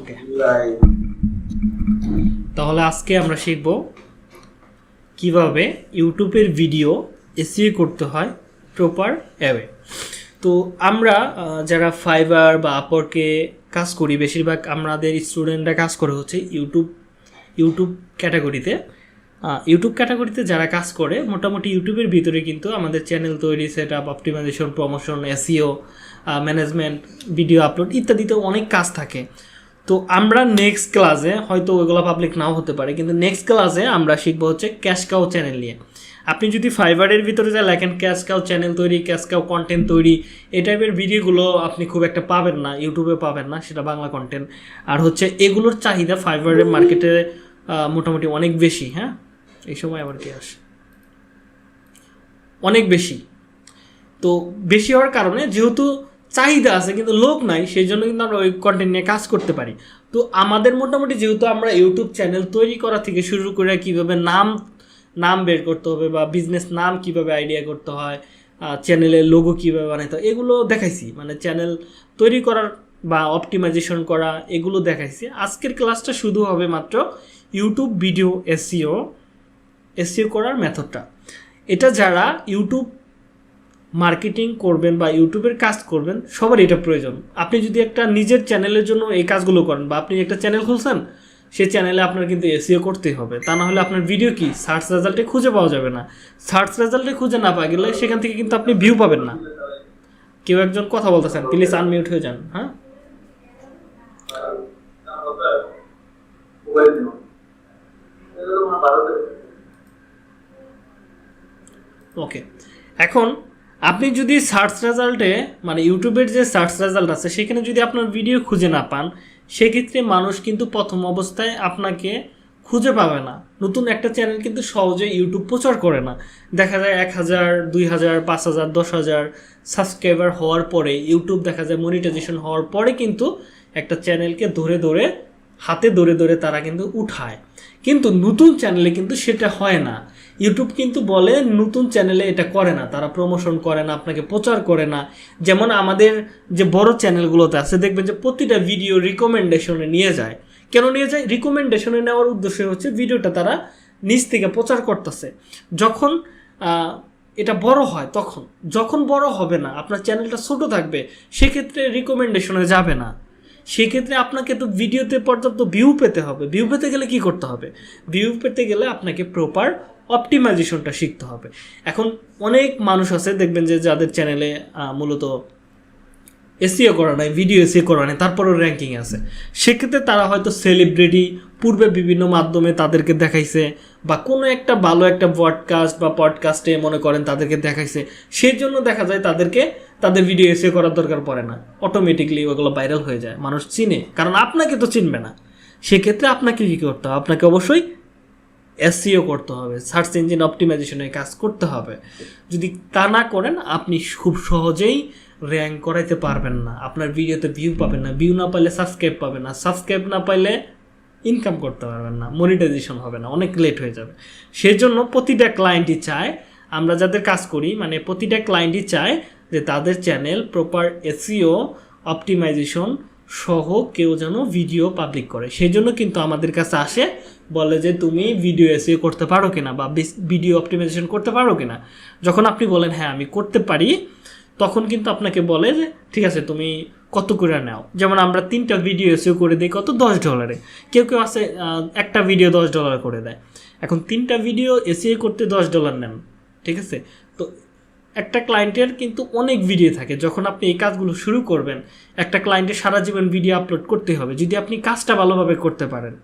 ওকে, তাহলে আজকে আমরা শিখব কিভাবে ইউটিউবের ভিডিও এসইও করতে হয় প্রপার ওয়ে। তো আমরা যারা ফাইবার বা আপওয়ার্কে কাজ করি, বেশিরভাগ আমাদের স্টুডেন্টরা কাজ করে হচ্ছে ইউটিউব ক্যাটাগরিতে যারা কাজ করে, মোটামুটি ইউটিউবের ভিতরে কিন্তু আমাদের চ্যানেল তৈরি, set up, optimization, promotion, SEO, management, video upload ইত্যাদিতে অনেক কাজ থাকে। তো আমরা নেক্সট ক্লাসে, হয়তো ওইগুলো পাবলিক নাও হতে পারে, কিন্তু নেক্সট ক্লাসে আমরা শিখবো হচ্ছে ক্যাশ কাউ চ্যানেল নিয়ে। আপনি যদি ফাইবারের ভিতরে যা লেখেন ক্যাশ কাউ চ্যানেল তৈরি, ক্যাশ কাউ কন্টেন্ট তৈরি, এই টাইপের ভিডিওগুলো আপনি খুব একটা পাবেন না, ইউটিউবে পাবেন না, সেটা বাংলা কন্টেন্ট। আর হচ্ছে এগুলোর চাহিদা ফাইবারের মার্কেটে মোটামুটি অনেক বেশি। হ্যাঁ, এই সময় আবার কি আসে, অনেক বেশি। তো বেশি হওয়ার কারণে যেহেতু চাহিদা আছে কিন্তু লোক নাই, সেই জন্য কিন্তু আমরা ওই কন্টেন্ট নিয়ে কাজ করতে পারি। তো আমাদের মোটামুটি যেহেতু আমরা ইউটিউব চ্যানেল তৈরি করা থেকে শুরু করে কীভাবে নাম বের করতে হবে বা বিজনেস নাম কীভাবে আইডিয়া করতে হয়, চ্যানেলের লোগো কীভাবে বানাতে হয়, এগুলো দেখাইছি। মানে চ্যানেল তৈরি করার বা অপটিমাইজেশন করা, এগুলো দেখাইছি। আজকের ক্লাসটা শুধু হবে মাত্র ইউটিউব ভিডিও এসইও করার মেথডটা। এটা যারা ইউটিউব মার্কেটিং করবেন বা ইউটিউবের কাজ করবেন সবার এটা প্রয়োজন। আপনি যদি একটা নিজের চ্যানেলের জন্য এই কাজগুলো করেন বা আপনি একটা চ্যানেল খুলছেন, সেই চ্যানেলে আপনার কিন্তু এসইও করতেই হবে। তা না হলে আপনার ভিডিও কি সার্চ রেজাল্টে খুঁজে পাওয়া যাবে না। সার্চ রেজাল্টে খুঁজে না পাওয়া গেলে সেখান থেকে কিন্তু আপনি ভিউ পাবেন না। কেউ একজন কথা বলতেছেন, প্লিজ আনমিউট হয়ে যান। হ্যাঁ, ওকে। এখন আপনি যদি সার্চ রেজাল্টে, মানে ইউটিউবের যে সার্চ রেজাল্ট আছে সেখানে যদি আপনার ভিডিও খুঁজে না পান, সেক্ষেত্রে মানুষ কিন্তু প্রথম অবস্থায় আপনাকে খুঁজে পাবে না। নতুন একটা চ্যানেল কিন্তু সহজে ইউটিউব প্রচার করে না। দেখা যায় 1000, 2000, 5000, 10,000 সাবস্ক্রাইবার হওয়ার পরে ইউটিউব দেখা যায় মনিটাইজেশন হওয়ার পরে কিন্তু একটা চ্যানেলকে হাতে ধরে তারা কিন্তু উঠায়। কিন্তু নতুন চ্যানেলে কিন্তু সেটা হয় না। ইউটিউব কিন্তু বলে নতুন চ্যানেলে এটা করে না, তারা প্রমোশন করে না, আপনাকে প্রচার করে না। যেমন আমাদের যে বড় চ্যানেলগুলোতে আছে, দেখবেন যে প্রতিটা ভিডিও রিকমেন্ডেশনে নিয়ে যায়। কেন নিয়ে যায়? রিকমেন্ডেশনে নেওয়ার উদ্দেশ্য হচ্ছে ভিডিওটা তারা নিজ থেকে প্রচার করতেছে। যখন এটা বড় হয় তখন, যখন বড় হবে না, আপনার চ্যানেলটা ছোট থাকবে, সেক্ষেত্রে রিকমেন্ডেশনে যাবে না। সেক্ষেত্রে আপনাকে তো ভিডিওতে পর্যাপ্ত ভিউ পেতে হবে। ভিউ পেতে গেলে কি করতে হবে? ভিউ পেতে গেলে আপনাকে প্রপার অপটিমাইজেশনটা শিখতে হবে। এখন অনেক মানুষ আছে, দেখবেন যে যাদের চ্যানেলে মূলত এসইও করা নাই, ভিডিও এসইও করা নাই, তারপরেও র্যাঙ্কিং আছে। সেক্ষেত্রে তারা হয়তো সেলিব্রিটি পূর্বে বিভিন্ন মাধ্যমে তাদেরকে দেখাইছে, বা কোনো একটা ভালো একটা পডকাস্টে মনে করেন তাদেরকে দেখাইছে। সেই জন্য দেখা যায় তাদের ভিডিও এসইও করার দরকার পড়ে না, অটোমেটিকলি ওগুলো ভাইরাল হয়ে যায়, মানুষ চিনে। কারণ আপনাকে তো চিনবে না। সেক্ষেত্রে আপনাকে কী করতে হবে? আপনাকে অবশ্যই এসইও করতে হবে, সার্চ ইঞ্জিন অপটিমাইজেশনের কাজ করতে হবে। যদি তা না করেন, আপনি খুব সহজেই র্যাঙ্ক করাইতে পারবেন না। আপনার ভিডিওতে ভিউ পাবেন না, ভিউ না পাইলে সাবস্ক্রাইব পাবেন না, সাবস্ক্রাইব না পাইলে ইনকাম করতে পারবেন না, মনিটাইজেশন হবে না, অনেক লেট হয়ে যাবে। সেই জন্য প্রতিটা ক্লায়েন্টই চায়, আমরা যাদের কাজ করি, মানে প্রতিটা ক্লায়েন্টই চায় যে তাদের চ্যানেল প্রপার এসইও অপটিমাইজেশন সহ কেউ যেন ভিডিও পাবলিক করে। সেই জন্য কিন্তু আমাদের কাছে আসে, বলে যে তুমি ভিডিও এসইও করতে পারো কিনা বা ভিডিও অপটিমাইজেশন করতে পারো কিনা। যখন আপনি বলেন হ্যাঁ আমি করতে পারি, তখন কিন্তু আপনাকে বলে যে ঠিক আছে তুমি কত করে নাও। যেমন আমরা 3টা ভিডিও এসইও করে দিই কত, $10। কেউ আছে একটা ভিডিও $10 করে দেয়। এখন 3টা ভিডিও এসইও করতে $10 নেন, ঠিক আছে? তো একটা ক্লায়েন্টের কিন্তু অনেক ভিডিও থাকে। যখন আপনি এই কাজগুলো শুরু করবেন, একটা ক্লায়েন্টের সারা জীবন ভিডিও আপলোড করতে হবে। যদি আপনি কাজটা ভালোভাবে করতে পারেন,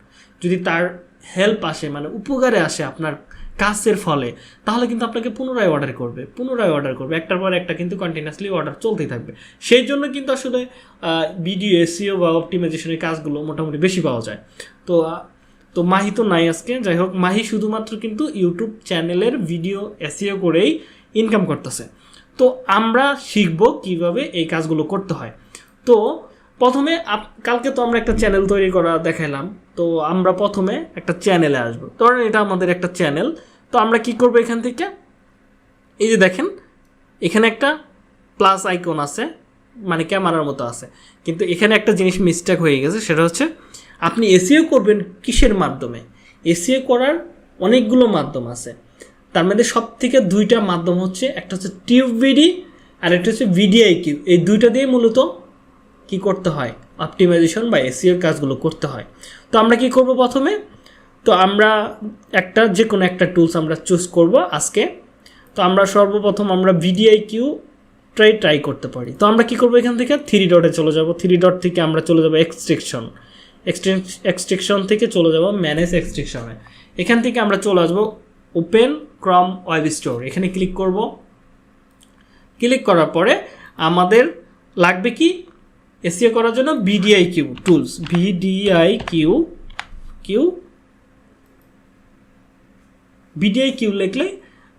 যদি তার হেল্প আসে, মানে উপকারে আসে আপনার কাজের ফলে, তাহলে কিন্তু আপনাকে পুনরায় অর্ডার করবে, একটার পর একটা কিন্তু কন্টিনিউয়াসলি অর্ডার চলতেই থাকবে। সেই জন্য কিন্তু আসলে ভিডিও এসইও বা অপটিমাইজেশনের কাজগুলো মোটামুটি বেশি পাওয়া যায়। তো মাহি তো নাই আজকে, যাই হোক, মাহি শুধুমাত্র কিন্তু ইউটিউব চ্যানেলের ভিডিও এসইও করেই ইনকাম করতেছে। তো আমরা শিখব কিভাবে এই কাজগুলো করতে হয়। তো প্রথমে কালকে তো আমরা একটা চ্যানেল তৈরি করা দেখাইলাম। তো আমরা প্রথমে একটা চ্যানেলে আসবো। ধরেন এটা আমাদের একটা চ্যানেল। তো আমরা কি করব? এখান থেকে এই যে দেখেন এখানে একটা প্লাস আইকন আছে, মানে ক্যামেরার মতো আছে, কিন্তু এখানে একটা জিনিস মিস্টেক হয়ে গেছে, সেটা হচ্ছে আপনি এসইও করবেন কিসের মাধ্যমে? এসইও করার অনেকগুলো মাধ্যম আছে, তার মধ্যে সব থেকে দুইটা মাধ্যম হচ্ছে, একটা হচ্ছে টিউবভিডি আর একটা হচ্ছে ভিডিআইকিউ। এই দুইটা দিয়ে মূলত কি করতে হয়, অপটিমাইজেশন বা এসইওর কাজগুলো করতে হয়। তো আমরা কি করব প্রথমে, তো আমরা যে কোনো একটা টুলস আমরা চুজ করব আজকে। তো আমরা সর্বপ্রথম আমরা ভিডিআইকিউ ট্রাই করতে পারি। তো আমরা কি করব, এখান থেকে 3 ডটে চলে যাব, 3 ডট থেকে আমরা চলে যাব এক্সট্রাকশন থেকে চলে যাব ম্যানেজ এক্সট্রাকশনে। এখান থেকে আমরা চলে আসব ওপেন ক্রম ওয়েব স্টোর, এখানে ক্লিক করব। ক্লিক করার পরে আমাদের লাগবে কি এসইও করার জন্য ভিডিআইকিউ টুলস, ভিডিআইকিউ লিখলে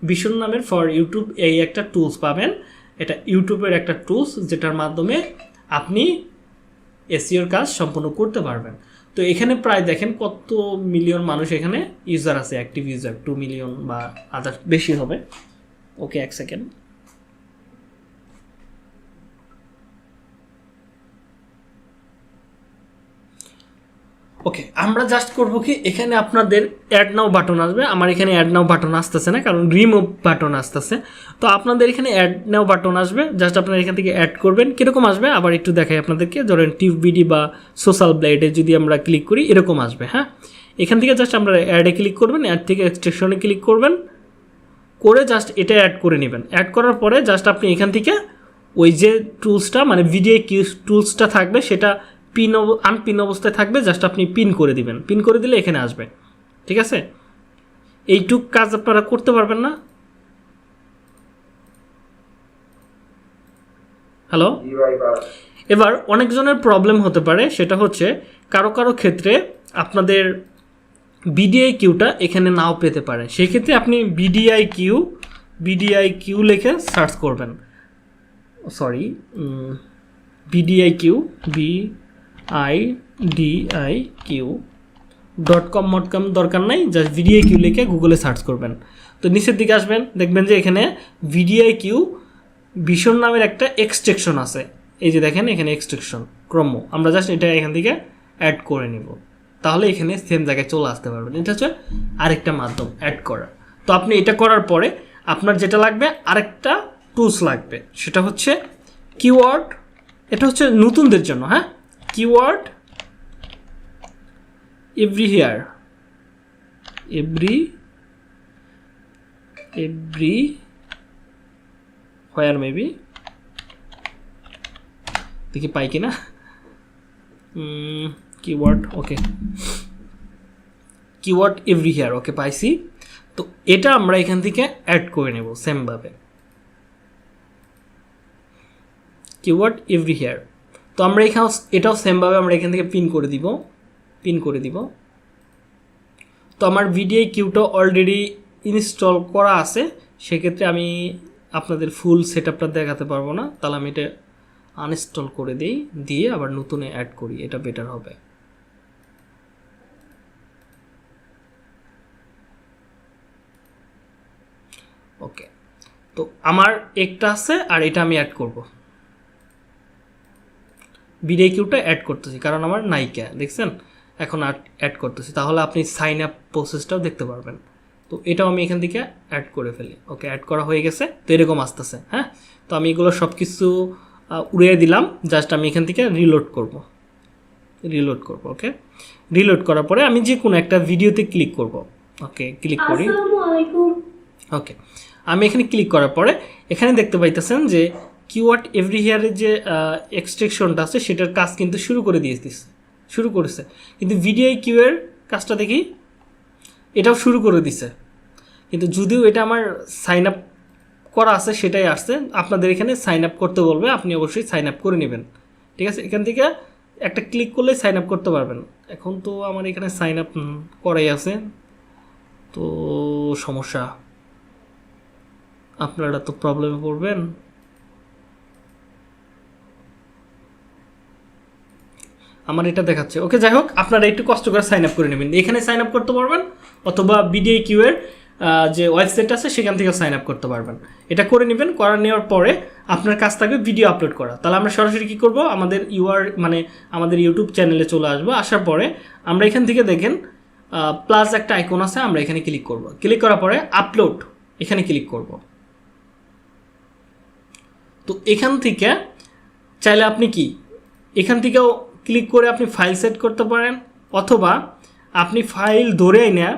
ভীষণ নামের ফর ইউটিউব এই একটা টুলস পাবেন। এটা ইউটিউবের একটা টুলস যেটার মাধ্যমে আপনি এসইওর কাজ সম্পূর্ণ করতে পারবেন। তো এখানে প্রায় দেখেন কত মিলিয়ন মানুষ এখানে ইউজার আছে, অ্যাক্টিভ ইউজার 2 মিলিয়ন বা আদার বেশি হবে। ওকে, 1 সেকেন্ড। ওকে, আমরা জাস্ট করবো কি, এখানে আপনাদের অ্যাড নাও বাটন আসবে। আমার এখানে অ্যাড নাও বাটন আসতেছে না, কারণ রিমুভ বাটন আসতেছে। তো আপনাদের এখানে অ্যাড নাও বাটন আসবে, জাস্ট আপনারা এখান থেকে অ্যাড করবেন। কীরকম আসবে আবার একটু দেখাই আপনাদেরকে। ধরেন টিউবভিডি বা সোশ্যাল ব্লেডে যদি আমরা ক্লিক করি এরকম আসবে। হ্যাঁ, এখান থেকে জাস্ট আমরা অ্যাডে ক্লিক করবেন, অ্যাড থেকে এক্সট্রাকশনে ক্লিক করবেন, করে জাস্ট এটা অ্যাড করে নেবেন। অ্যাড করার পরে জাস্ট আপনি এখান থেকে ওই যে টুলসটা মানে ভিডিআইকিউ টুলসটা থাকবে সেটা আনপিন অবস্থায় থাকবে, জাস্ট আপনি পিন করে দিবেন। পিন করে দিলে এখানে আসবে। ঠিক আছে, এইটুক কাজ আপনারা করতে পারবেন না? হ্যালো, এবার অনেকজনের প্রবলেম হতে পারে, সেটা হচ্ছে কারো ক্ষেত্রে আপনাদের ভিডিআইকিউটা এখানে নাও পেতে পারে। সেক্ষেত্রে আপনি ভিডিআইকিউ লিখে সার্চ করবেন। সরি, vidiq.com দরকার নাই, জাস্ট ভিডিআইকিউ লিখে গুগলে সার্চ করবেন। তো নিচের দিকে আসবেন, দেখবেন যে এখানে ভিডিআইকিউ ভীষণ নামের একটা এক্সট্রাকশন আছে। এই যে দেখেন এখানে এক্সট্রাকশন ক্রম, আমরা জাস্ট এটা এখান থেকে অ্যাড করে নিব, তাহলে এখানে সেম জায়গায় চলে আসতে পারবেন। এটা হচ্ছে আরেকটা মাধ্যম অ্যাড করার। তো আপনি এটা করার পরে আপনার যেটা লাগবে আরেকটা টুলস লাগবে, সেটা হচ্ছে কিওয়ার্ড। এটা হচ্ছে নতুনদের জন্য। হ্যাঁ, কিওয়ার্ড এভরিহেয়ার হোয়ার মেবি, দেখি পাই কিনা কিওয়ার্ড। ওকে, কিওয়ার্ড এভরিহেয়ার, ওকে পাইছি। তো এটা আমরা এখান থেকে অ্যাড করে নেব সেমভাবে, কিওয়ার্ড এভরিহেয়ার। তো আমরা এখানে এটাও সেমভাবে আমরা এখান থেকে পিন করে দিব। তো আমার ভিডিআইকিউটা অলরেডি ইনস্টল করা আছে, সেক্ষেত্রে আমি আপনাদের ফুল সেট আপটা দেখাতে পারবো না, তাহলে আমি এটা আনইনস্টল করে দিই, দিয়ে আবার নতুনে অ্যাড করি, এটা বেটার হবে। ওকে, তো আমার একটা আছে আর এটা আমি অ্যাড করব। ভিডিআইকিউটা অ্যাড করতেছি কারণ আমার নাইকা, দেখছেন এখন অ্যাড করতেছি, তাহলে আপনি সাইন আপ প্রসেসটাও দেখতে পারবেন। তো এটাও আমি এখান থেকে অ্যাড করে ফেলি। ওকে, অ্যাড করা হয়ে গেছে। তো এরকম আসতেছে। হ্যাঁ, তো আমি এগুলো সব কিছু উড়িয়ে দিলাম, জাস্ট আমি এখান থেকে রিলোড করব। ওকে, রিলোড করার পরে আমি যে কোনো একটা ভিডিওতে ক্লিক করব। ওকে, ক্লিক করি। ওকে, আমি এখানে ক্লিক করার পরে এখানে দেখতে পাইতেছেন যে কিওয়ার্ড এভরিহেয়ারের যে এক্সট্রাকশনটা আছে সেটার কাজ কিন্তু শুরু করেছে, কিন্তু ভিডিআইকিউ এর কাজটা দেখি এটাও শুরু করে দিছে, কিন্তু যদিও এটা আমার সাইন আপ করা আছে সেটাই আসছে। আপনাদের এখানে সাইন আপ করতে বলবে, আপনি অবশ্যই সাইন আপ করে নেবেন। ঠিক আছে, এখান থেকে একটা ক্লিক করলে সাইন আপ করতে পারবেন। এখন তো আমার এখানে সাইন আপ করাই আছে, তো সমস্যা, আপনারা তো প্রবলেমে পড়বেন। আমার এটা দেখাচ্ছে। ওকে, যাই হোক, আপনারা একটু কষ্ট করে সাইন আপ করে নেবেন। এখানে সাইন আপ করতে পারবেন, অথবা ভিডিআইকিউ এর যে ওয়েবসাইট আছে সেখান থেকে সাইন আপ করতে পারবেন। এটা করে নেবেন, নেওয়ার পরে আপনার কাজ থাকবে ভিডিও আপলোড করা। তাহলে আমরা সরাসরি কী করব, আমাদের আমাদের ইউটিউব চ্যানেলে চলে আসবো। আসার পরে আমরা এখান থেকে দেখেন প্লাস একটা আইকন আছে, আমরা এখানে ক্লিক করব। ক্লিক করার পরে আপলোড এখানে ক্লিক করব। তো এখান থেকে চাইলে আপনি এখান থেকেও ক্লিক করে আপনি ফাইল সেট করতে পারেন, অথবা আপনি ফাইল ধরেই না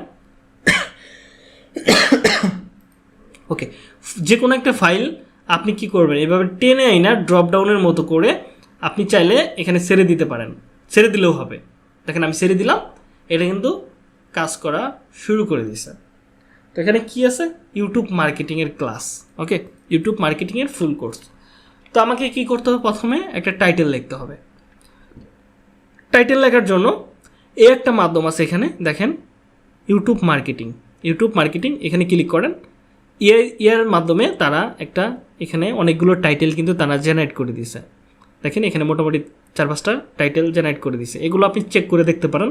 ওকে, যে কোনো একটা ফাইল আপনি কি করবেন, এভাবে টেনে আইনা ড্রপ ডাউনের মতো করে আপনি চাইলে এখানে ছেড়ে দিতে পারেন, ছেড়ে দিলেও হবে। দেখেন আমি ছেড়ে দিলাম, এটা কিন্তু কাজ করা শুরু করে দিয়েছে। তো এখানে কি আছে, ইউটিউব মার্কেটিংয়ের ক্লাস, ওকে, ইউটিউব মার্কেটিংয়ের ফুল কোর্স। তো আমাকে কি করতে হবে, প্রথমে একটা টাইটেল লিখতে হবে। টাইটেল লেখার জন্য এই একটা মাধ্যম আছে, এখানে দেখেন ইউটিউব মার্কেটিং, এখানে ক্লিক করেন। এর মাধ্যমে তারা এখানে অনেকগুলো টাইটেল কিন্তু তারা জেনারেট করে দিয়েছে। দেখেন এখানে মোটামুটি 4-5টা টাইটেল জেনারেট করে দিয়েছে। এগুলো আপনি চেক করে দেখতে পারেন,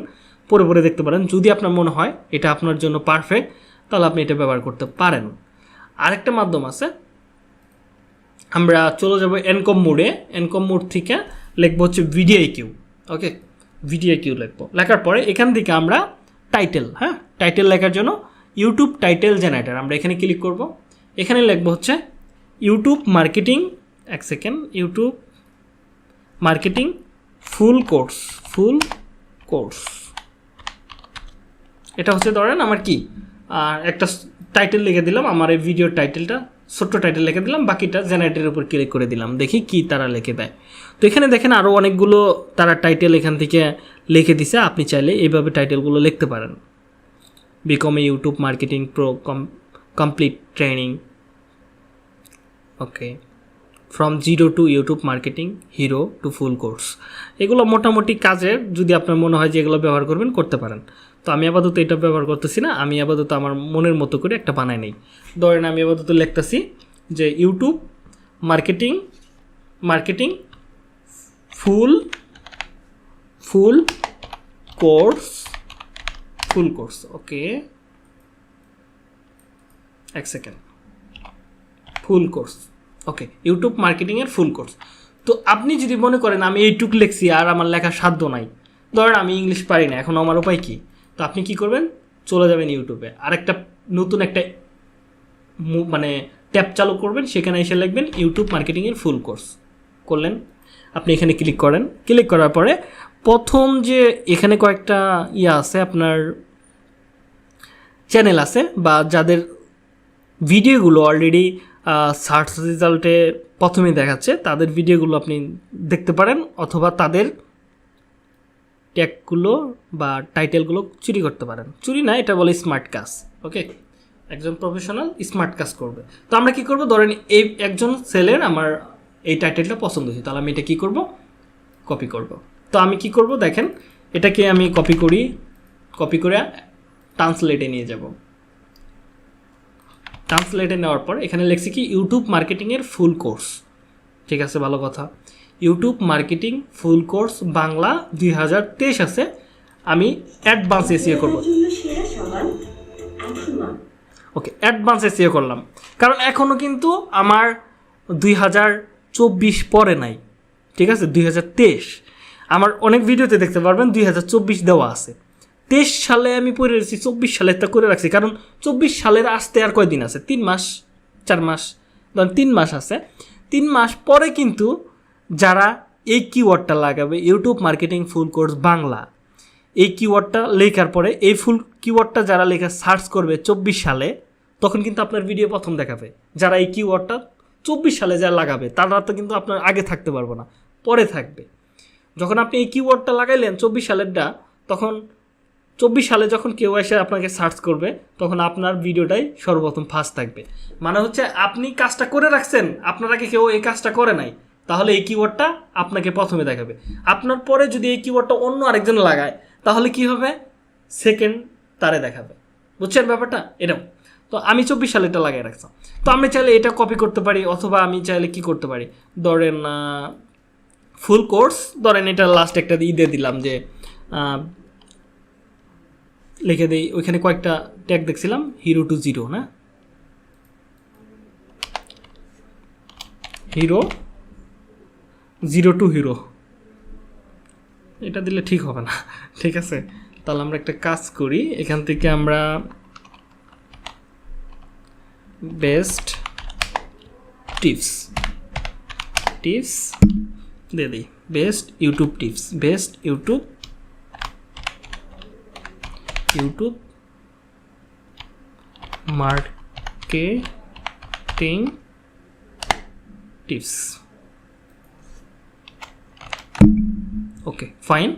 পরে দেখতে পারেন। যদি আপনার মনে হয় এটা আপনার জন্য পারফেক্ট, তাহলে আপনি এটা ব্যবহার করতে পারেন। আরেকটা মাধ্যম আছে, আমরা চলে যাব এনকম মোডে। এনকম মোড থেকে লিখবো হচ্ছে ভিডিও ওকে, ভিডিও লিখবো। লেখার পরে এখান থেকে আমরা টাইটেল লেখার জন্য ইউটিউব টাইটেল জেনারেটর আমরা এখানে ক্লিক করব। এখানে লিখবো হচ্ছে YouTube marketing, YouTube marketing full course. এটা হচ্ছে ধরেন আমার একটা টাইটেল লিখে দিলাম, আমার এই ভিডিওর টাইটেলটা ছোট্ট টাইটেল লিখে দিলাম, বাকিটা জেনারেটরের উপর ক্লিক করে দিলাম, দেখি কি তারা লিখে দেয়। তো এখানে দেখেন আরও অনেকগুলো তারা টাইটেল এখান থেকে লিখে দিছে। আপনি চাইলে এইভাবে টাইটেলগুলো লিখতে পারেন। Become a YouTube marketing pro complete training, okay, from zero to YouTube marketing hero to full course. এগুলো মোটামুটি কাজের, যদি আপনার মনে হয় যে এগুলো ব্যবহার করবেন করতে পারেন। তো আমি আপাতত এটা ব্যবহার করতেছি না, আমি আপাতত আমার মনের মতো করে একটা বানাই নেই। ধরেন আমি আপাতত লিখতেছি যে ইউটিউব মার্কেটিং ফুল কোর্স, ওকে, এক সেকেন্ড, ফুল কোর্স, ওকে, ইউটিউব মার্কেটিংয়ের ফুল কোর্স। তো আপনি যদি মনে করেন আমি এইটুক লিখছি আর আমার লেখার সাধ্য নাই, ধরেন আমি ইংলিশ পারি না, এখন আমার উপায় কী? তো আপনি কি করবেন, চলে যাবেন ইউটিউবে, আরেকটা নতুন একটা ট্যাব চালু করবেন, সেখানে এসে লিখবেন ইউটিউব মার্কেটিংয়ের ফুল কোর্স। করলেন, আপনি এখানে ক্লিক করেন। ক্লিক করার পরে প্রথম যে এখানে কয়েকটা আছে, আপনার চ্যানেল আছে বা যাদের ভিডিওগুলো অলরেডি সার্চ রেজাল্টে প্রথমে দেখাচ্ছে, তাদের ভিডিওগুলো আপনি দেখতে পারেন, অথবা তাদের ট্যাগগুলো বা টাইটেলগুলো চুরি করতে পারেন। চুরি না, এটা বলে স্মার্ট কাজ, ওকে, একজন প্রফেশনাল স্মার্ট কাজ করবে। তো আমরা কি করব, ধরেন এই একজন সেলের আমার এই টাইটেলটা পছন্দ হয়েছে, তাহলে আমি এটা কী করব, কপি করব। তো আমি কি করব, দেখেন এটাকে আমি কপি করে ট্রান্সলেটে নিয়ে যাব। ট্রান্সলেটে নেওয়ার পর এখানে লিখছি কি ইউটিউব মার্কেটিংয়ের ফুল কোর্স, ঠিক আছে, ভালো কথা। YouTube marketing full course Bangla 2023 আছে। আমি অ্যাডভান্স এসইও করব, ওকে, অ্যাডভান্স এসইও করলাম, কারণ এখনও কিন্তু আমার 2024 পরে নাই, ঠিক আছে, 2023। আমার অনেক ভিডিওতে দেখতে পারবেন 2024 দেওয়া আছে। 23 সালে আমি পড়ে রেখেছি, 24 সালেরটা করে রাখছি, কারণ 24 সালের আসতে আর কয়দিন আছে, 3 মাস 4 মাস, ধরেন 3 মাস আছে। 3 মাস পরে কিন্তু যারা এই কিওয়ার্ডটা লাগাবে, YouTube marketing full course Bangla, এই কিওয়ার্ডটা লেখার পরে এই ফুল কিওয়ার্ডটা যারা লেখা সার্চ করবে 24 সালে, তখন কিন্তু আপনার ভিডিও প্রথম দেখাবে। যারা এই কিওয়ার্ডটা 24 সালে যারা লাগাবে, তারা তো কিন্তু আপনার আগে থাকতে পারবো না, পরে থাকবে। যখন আপনি এই কিওয়ার্ডটা লাগাইলেন 24 সালেরটা, তখন 24 সালে যখন কেউ এসে আপনাকে সার্চ করবে, তখন আপনার ভিডিওটাই সর্বপ্রথম ফার্স্ট থাকবে। মানে হচ্ছে আপনি কাজটা করে রাখছেন, আপনার আগে কেউ এই কাজটা করে নাই, তাহলে এই কিওয়ার্ডটা আপনাকে প্রথমে দেখাবে। আপনার পরে যদি এই কিওয়ার্ডটা অন্য আরেকজন লাগায়, তাহলে কি হবে, সেকেন্ড তারে দেখাবে। বুঝছেন ব্যাপারটা? এরকম। তো আমি 24 সালে এটা লাগিয়ে রাখতাম। তো আমি চাইলে এটা কপি করতে পারি, অথবা আমি চাইলে কি করতে পারি, ধরেন ফুল কোর্স, ধরেন এটা লাস্ট একটা দিয়ে দিলাম যে লিখে দিই, ওইখানে কয়েকটা ট্যাগ দেখছিলাম, হিরো টু জিরো, না হিরো, জিরো টু হিরো, এটা দিলে ঠিক হবে না, ঠিক আছে। তাহলে আমরা একটা কাজ করি, এখান থেকে আমরা বেস্ট টিপস দিয়ে দিই, best YouTube tips, best YouTube marketing tips. Okay fine,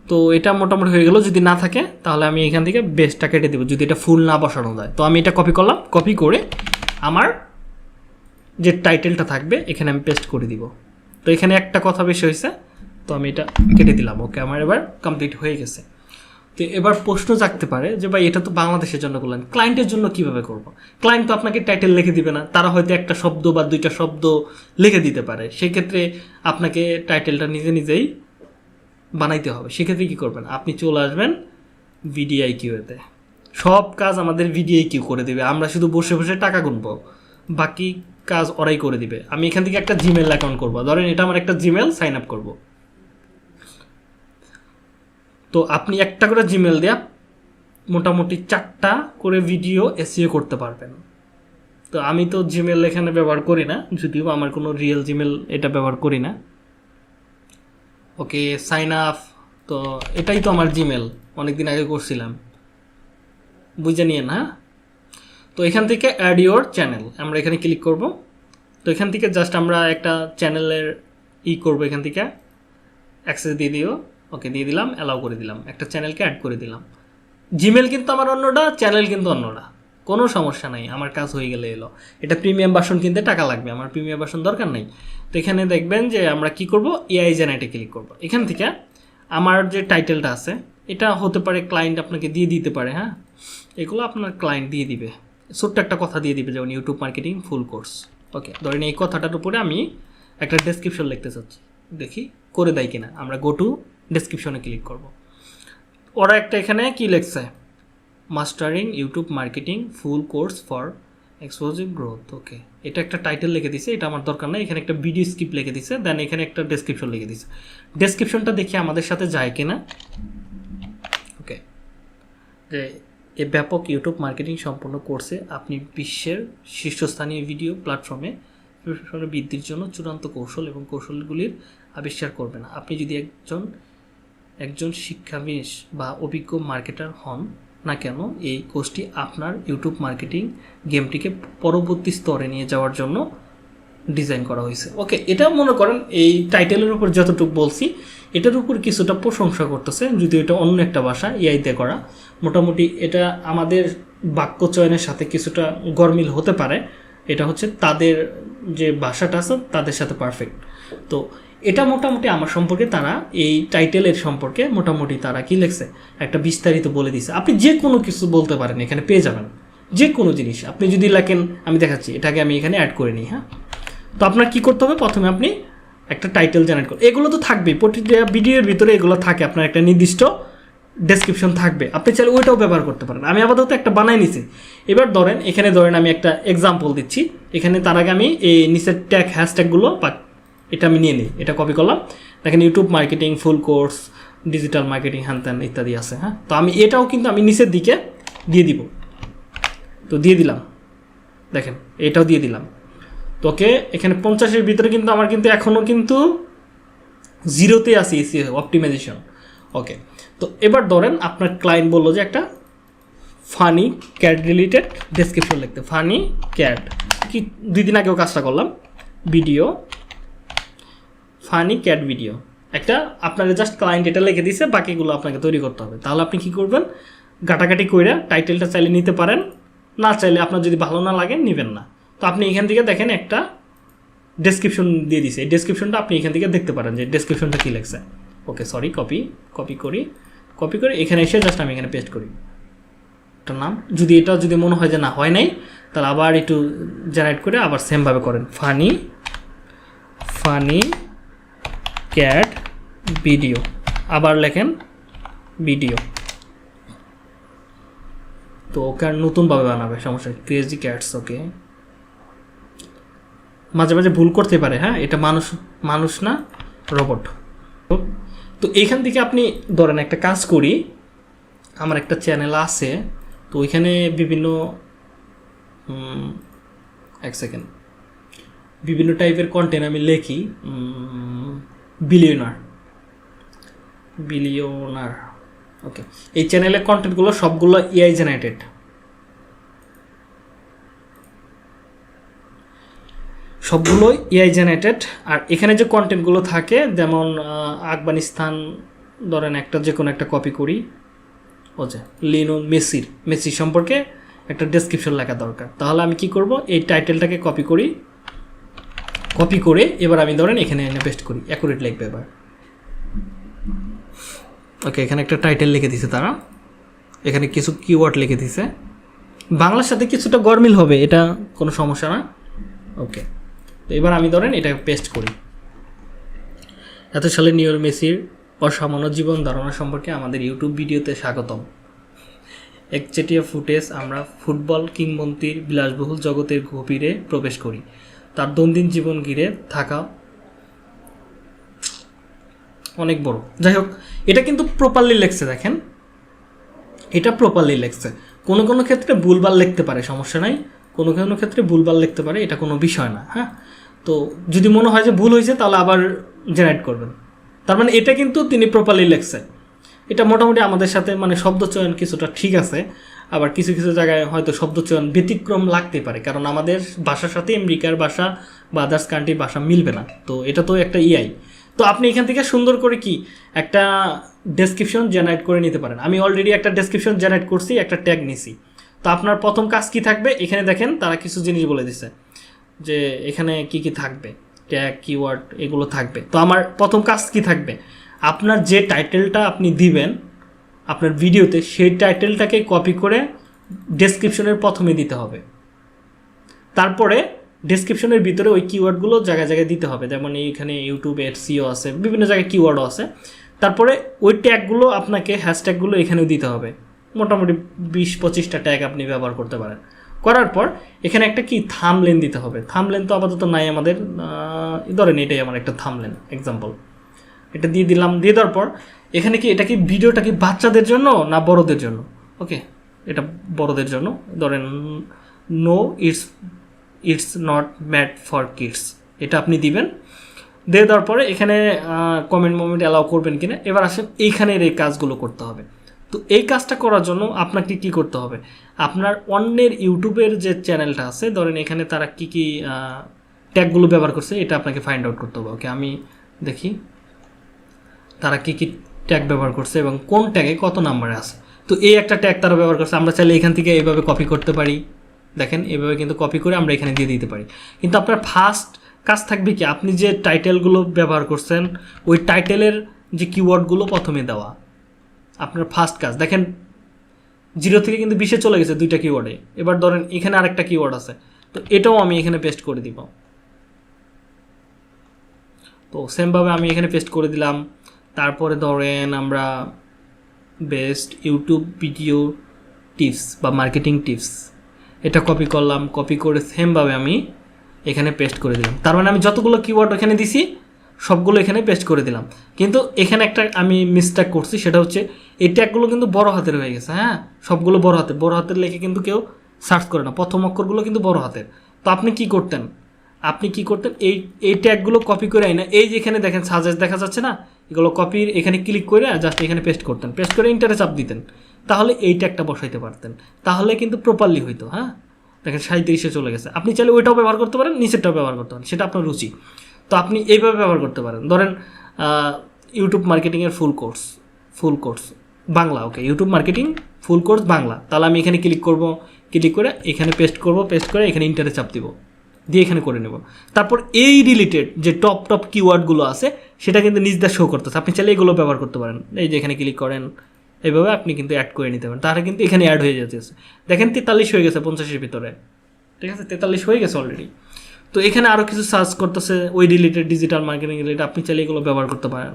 তো এটা মোটামুটি হয়ে গেল। যদি না থাকে তাহলে আমি এখান থেকে বেস্টটা কেটে দেবো, যদি এটা ফুল না বসানো যায়। তো আমি এটা কপি করলাম, কপি করে আমার যে টাইটেলটা থাকবে এখানে আমি পেস্ট করে দিব। তো এখানে একটা কথা বেশি হয়েছে, তো আমি এটা কেটে দিলাম। ওকে, আমার এবার কমপ্লিট হয়ে গেছে। তো এবার প্রশ্ন জাগতে পারে যে ভাই এটা তো বাংলাদেশের জন্য করলেন, ক্লায়েন্টের জন্য কিভাবে করব? ক্লায়েন্ট তো আপনাকে টাইটেল লিখে দিবে না, তারা হয়তো একটা শব্দ বা দুইটা শব্দ লিখে দিতে পারে, সেক্ষেত্রে আপনাকে টাইটেলটা নিজেই বানাইতে হবে। সেক্ষেত্রে কী করবেন, আপনি চলে আসবেন ভিডিআইকিউতে। সব কাজ আমাদের ভিডিআইকিউ করে দেবে, আমরা শুধু বসে বসে টাকা গুনবো, বাকি কাজ ওরাই করে দিবে। আমি এখান থেকে একটা জিমেল অ্যাকাউন্ট করবো, ধরেন এটা আমার একটা জিমেল, সাইন আপ করবো। তো আপনি একটা করে জিমেল দেয়া মোটামুটি 4টা করে ভিডিও এসইও করতে পারবেন। তো আমি তো জিমেল এখানে ব্যবহার করি না, যদিও আমার কোনো রিয়েল জিমেল এটা ব্যবহার করি না। ওকে, সাইন আপ, তো এটাই তো আমার জিমেল, অনেকদিন আগে করছিলাম, বুঝে নিয়ে না। তো এখান থেকে অ্যাড ইউর চ্যানেল আমরা এখানে ক্লিক করব। তো এখান থেকে জাস্ট আমরা একটা চ্যানেলের করব, এখান থেকে অ্যাক্সেস দিয়ে দিও। ওকে, দিয়ে দিলাম, অ্যালাউ করে দিলাম, একটা চ্যানেলকে অ্যাড করে দিলাম। জিমেল কিন্তু আমার অন্যটা, চ্যানেল কিন্তু অন্যটা, কোনো সমস্যা নাই, আমার কাজ হয়ে গেলে এলো। এটা প্রিমিয়াম ভার্সন কিনতে টাকা লাগবে, আমার প্রিমিয়াম ভার্সন দরকার নেই। তো এখানে দেখবেন যে আমরা কি করব, এআই জেনারেটে ক্লিক করব। এখান থেকে আমার যে টাইটেলটা আছে এটা হতে পারে ক্লায়েন্ট আপনাকে দিয়ে দিতে পারে, হ্যাঁ, এগুলো আপনার ক্লায়েন্ট দিয়ে দিবে। ছোট্ট একটা কথা দিয়ে দিবে, যেমন ইউটিউব মার্কেটিং ফুল কোর্স। ওকে, ধরেন এই কথাটার উপরে আমি একটা ডেসক্রিপশন লিখতে চাচ্ছি, দেখি করে দেয় কিনা। আমরা গো টু ডেসক্রিপশনে ক্লিক করব। ওরা একটা এখানে কি লিখছে, mastering YouTube marketing full course for explosive growth. Okay, এটা একটা টাইটেল লিখে দিছে, এটা আমার দরকার নেই। এখানে একটা ভিডিও স্ক্রিপ্ট লিখে দিছে, দেন এখানে একটা ডেসক্রিপশন লিখে দিছে। ডেসক্রিপশনটা দেখি আমাদের সাথে যায় কিনা। ওকে, যে এই ব্যাপক ইউটিউব মার্কেটিং সম্পূর্ণ কোর্সে আপনি বিশ্বের শীর্ষস্থানীয় ভিডিও প্ল্যাটফর্মে বৃদ্ধির জন্য চূড়ান্ত কৌশল এবং কৌশলগুলির আবিষ্কার করবেন। আপনি যদি একজন শিক্ষাবিদ বা অভিজ্ঞ মার্কেটার হন না কেন, এই কোর্সটি আপনার ইউটিউব মার্কেটিং গেমটিকে পরবর্তী স্তরে নিয়ে যাওয়ার জন্য ডিজাইন করা হয়েছে। ওকে, এটা মনে করেন এই টাইটেলের উপর যতটুকু বলছি এটার উপর কিছুটা প্রশংসা করতেছে, যদিও এটা অন্য একটা ভাষা এআইতে করা। মোটামুটি এটা আমাদের বাক্য চয়নের সাথে কিছুটা গরমিল হতে পারে, এটা হচ্ছে তাদের যে ভাষাটা আছে তাদের সাথে পারফেক্ট। তো এটা মোটামুটি আমার সম্পর্কে তারা এই টাইটেলের সম্পর্কে মোটামুটি তারা কি লিখছে একটা বিস্তারিত বলে দিছে। আপনি যে কোনো কিছু বলতে পারেন, এখানে পেয়ে যাবেন যে কোনো জিনিস। আপনি যদি লেখেন, আমি দেখাচ্ছি, এটাকে আমি এখানে অ্যাড করে নিই। হ্যাঁ, তো আপনার কী করতে হবে, প্রথমে আপনি একটা টাইটেল জেনারেট করুন। এগুলো তো থাকবেই, প্রতিটা ভিডিওর ভিতরে এগুলো থাকে, আপনার একটা নির্দিষ্ট ডেসক্রিপশন থাকবে, আপনি চাইলে ওইটাও ব্যবহার করতে পারেন। আমি আপাতত একটা বানাই নিছি। এবার ধরেন এখানে আমি একটা এক্সাম্পল দিচ্ছি, এখানে তার আগে আমি এই নিচের ট্যাগ হ্যাশট্যাগুলো এটা আমি নিয়ে নিই, এটা কপি করলাম। দেখেন YouTube marketing full course, digital marketing, হ্যান ত্যান ইত্যাদি আছে। হ্যাঁ, তো আমি এটাও কিন্তু আমি নিচের দিকে দিয়ে দিব। তো দিয়ে দিলাম, দেখেন এটাও দিয়ে দিলাম। তোকে এখানে 50-এর ভিতরে কিন্তু আমার কিন্তু এখনও কিন্তু 0-তে আছে এসইও অপটিমাইজেশন। ওকে, তো এবার ধরেন আপনার ক্লায়েন্ট বললো যে একটা ফানি ক্যাট রিলেটেড ডেসক্রিপশন লিখতে। ফানি ক্যাট কি 2 দিন আগেও কাজটা করলাম, ভিডিও ফানি ক্যাট ভিডিও একটা আপনাকে জাস্ট ক্লায়েন্ট এটা লিখে দিছে, বাকিগুলো আপনাকে তৈরি করতে হবে। তাহলে আপনি কি করবেন, ঘাটাঘাটি কইরা টাইটেলটা চাইলে নিতে পারেন, না চাইলে আপনার যদি ভালো না লাগে নেবেন না। তো আপনি এখান থেকে দেখেন একটা ডেসক্রিপশন দিয়ে দিছে, এই ডেসক্রিপশনটা আপনি এখান থেকে দেখতে পারেন যে ডেসক্রিপশনটা কী লেখছে। ওকে সরি, কপি করি এখানে এসে জাস্ট আমি এখানে পেস্ট করি এটার নাম। এটা যদি মনে হয় যে না হয় নাই, তাহলে আবার একটু জেনারেট করে আবার সেমভাবে করেন, ফানি ক্যাট ভিডিও, আবার লেখেন ভিডিও। তো ওকে আর নতুনভাবে বানাবে, সমস্যা ক্রেজি ক্যাটস। ওকে, মাঝে মাঝে ভুল করতে পারে, হ্যাঁ, এটা মানুষ না রোবট। তো এইখান থেকে আপনি ধরেন একটা কাজ করি, আমার একটা চ্যানেল আছে, তো ওইখানে বিভিন্ন এক সেকেন্ড বিভিন্ন টাইপের কন্টেন্ট আমি লিখি। বিলিয়নার ওকে, এই চ্যানেলের কন্টেন্টগুলো সবগুলো এআই জেনারেটেড, সবগুলোই এআই জেনারেটেড। আর এখানে যে কন্টেন্টগুলো থাকে, যেমন আফগানিস্তান ধরেন একটা যে কোনো একটা কপি করি, ও যে মেসি সম্পর্কে একটা ডেসক্রিপশন লেখা দরকার, তাহলে আমি কি করব, এই টাইটেলটাকে কপি করে এবার আমি ধরেন এখানে এনে পেস্ট করি, অ্যাকুরেট লিখবে এবার। ওকে, এখানে একটা টাইটেল লিখে দিছে তারা, এখানে কিছু কিওয়ার্ড লিখে দিছে, বাংলার সাথে কিছুটা গরমিল হবে, এটা কোনো সমস্যা না। ওকে, তো এবার আমি ধরেন এটা পেস্ট করি। এত সালে লিওনেল মেসির অসামান্য জীবন ধারণা সম্পর্কে আমাদের ইউটিউব ভিডিওতে স্বাগতম। একচেটিয়া ফুটেজ, আমরা ফুটবল কিংবদন্তির বিলাসবহুল জগতের গভীরে প্রবেশ করি, তার দৈনন্দিন জীবন ঘিরে থাকা অনেক বড়। যাই হোক, এটা কিন্তু প্রপারলি লেখছে, দেখেন এটা প্রপারলি লেখছে। কোনো কোনো ক্ষেত্রে ভুলভাল লিখতে পারে, সমস্যা নাই, কোনো কোনো ক্ষেত্রে ভুলভাল লিখতে পারে, এটা কোনো বিষয় না। হ্যাঁ, তো যদি মনে হয় যে ভুল হয়েছে তাহলে আবার জেনারেট করবেন। তার মানে এটা কিন্তু তিনি প্রপারলি লেখছে। এটা মোটামুটি আমাদের সাথে মানে শব্দচয়ন কিছুটা ঠিক আছে, আবার কিছু কিছু জায়গায় হয়তো শব্দচয়ন ব্যতিক্রম লাগতে পারে, কারণ আমাদের ভাষার সাথে আমেরিকার ভাষা বা আদার্স কান্ট্রির ভাষা মিলবে না। তো এটা তো একটা ইআই, তো আপনি এখান থেকে সুন্দর করে কি একটা ডেসক্রিপশন জেনারেট করে নিতে পারেন। আমি অলরেডি একটা ডেসক্রিপশন জেনারেট করছি, একটা ট্যাগ নিছি। তো আপনার প্রথম কাজ কি থাকবে, এখানে দেখেন তারা কিছু জিনিস বলে দিছে যে এখানে কি কি থাকবে, ট্যাগ কিওয়ার্ড এগুলো থাকবে। তো আমার প্রথম কাজ কি থাকবে, আপনার যে টাইটেলটা আপনি দিবেন আপনার ভিডিওতে, সেই টাইটেলটাকে কপি করে ডেসক্রিপশনের প্রথমে দিতে হবে। তারপরে ডেসক্রিপশনের ভিতরে ওই কিওয়ার্ডগুলো জায়গায় জায়গায় দিতে হবে, যেমন এইখানে ইউটিউব এডসিও আছে, বিভিন্ন জায়গায় কিওয়ার্ডও আছে। তারপরে ওই ট্যাগগুলো আপনাকে হ্যাশট্যাগুলো এখানেও দিতে হবে, মোটামুটি 20-25টা ট্যাগ আপনি ব্যবহার করতে পারেন। করার পর এখানে একটা কি থাম্বনেল দিতে হবে। থাম্বনেল তো আপাতত নাই আমাদের, ধরেন এটাই আমার একটা থাম্বনেল এক্সাম্পল, এটা দিয়ে দিলাম। দিয়ে দেওয়ার পর এখানে কি এটা কি ভিডিওটা কি বাচ্চাদের জন্য না বড়দের জন্য? ওকে, এটা বড়দের জন্য, ধরেন no it's not made for kids, এটা আপনি দিবেন। দিয়ে দেওয়ার পরে এখানে কমেন্ট অ্যালাউ করবেন কিনা। এবার আসেন এইখানের এই কাজগুলো করতে হবে। তো এই কাজটা করার জন্য আপনাকে কি করতে হবে, আপনার অন্যের ইউটিউবের যে চ্যানেলটা আছে, ধরেন এখানে তারা কি কি ট্যাগগুলো ব্যবহার করছে এটা আপনাকে ফাইন্ড আউট করতে হবে। ওকে, আমি দেখি তারা কি কি ট্যাগ ব্যবহার করছে এবং কোন ট্যাগে কত নাম্বারে আছে। তো এই একটা ট্যাগ তারা ব্যবহার করছে, আমরা চাইলে এখান থেকে এইভাবে কপি করতে পারি। দেখেন এভাবে কিন্তু কপি করে আমরা এখানে দিয়ে দিতে পারি। কিন্তু আপনার ফার্স্ট কাজ থাকবে কি, আপনি যে টাইটেলগুলো ব্যবহার করছেন ওই টাইটেলের যে কিওয়ার্ডগুলো প্রথমে দেওয়া, আপনার ফার্স্ট কাজ। দেখেন 0 থেকে কিন্তু 20-এ চলে গেছে 2টা কিওয়ার্ডে। এবার ধরেন এখানে আরেকটা কিওয়ার্ড আছে, তো এটাও আমি এখানে পেস্ট করে দিব। তো সেমভাবে আমি এখানে পেস্ট করে দিলাম। তারপরে ধরেন আমরা বেস্ট ইউটিউব ভিডিও টিপস বা মার্কেটিং টিপস, এটা কপি করলাম, কপি করে সেমভাবে আমি এখানে পেস্ট করে দিলাম। তার মানে আমি যতগুলো কিওয়ার্ড এখানে দিছি সবগুলো এখানে পেস্ট করে দিলাম। কিন্তু এখানে একটা আমি মিস্টেক করছি, সেটা হচ্ছে এই ট্যাগগুলো কিন্তু বড় হাতের হয়ে গেছে। হ্যাঁ, সবগুলো বড় হাতের লেখে কিন্তু কেউ সার্চ করে না, প্রথম অক্ষরগুলো কিন্তু বড় হাতের। তো আপনি কি করতেন এই ট্যাগগুলো কপি করে আইনা, এই যেখানে দেখেন সাজেস্ট দেখা যাচ্ছে না, এগুলো কপির এখানে ক্লিক করে জাস্ট এখানে পেস্ট করতেন, পেস্ট করে ইন্টারে চাপ দিতেন, তাহলে এই ট্যাগটা বসাইতে পারতেন, তাহলে কিন্তু প্রপারলি হইতো। হ্যাঁ, দেখেন 37-এ চলে গেছে। আপনি চাইলে ওইটাও ব্যবহার করতে পারেন, নিচেরটাও ব্যবহার করতে পারেন, সেটা আপনার রুচি। তো আপনি এইভাবে ব্যবহার করতে পারেন। ধরেন ইউটিউব মার্কেটিংয়ের full course Bangla. Okay, YouTube marketing full course Bangla, তাহলে আমি এখানে ক্লিক করে এখানে পেস্ট করে এখানে ইন্টারে চাপ দিব, দিয়ে এখানে করে নেব। তারপর এই রিলেটেড যে টপ কিওয়ার্ডগুলো আছে সেটা কিন্তু নিজটা শো করতেছে, আপনি চাইলে এগুলো ব্যবহার করতে পারেন। এই যে এখানে ক্লিক করেন, এইভাবে আপনি কিন্তু অ্যাড করে নিতে পারেন, তাহলে কিন্তু এখানে অ্যাড হয়ে যেতেছে। দেখেন 43 হয়ে গেছে 50-এর ভিতরে, ঠিক আছে, 43 হয়ে গেছে অলরেডি। তো এখানে আরও কিছু সার্চ করতেছে ওই রিলেটেড, ডিজিটাল মার্কেটিং রিলেটেড, আপনি চাইলে এগুলো ব্যবহার করতে পারেন।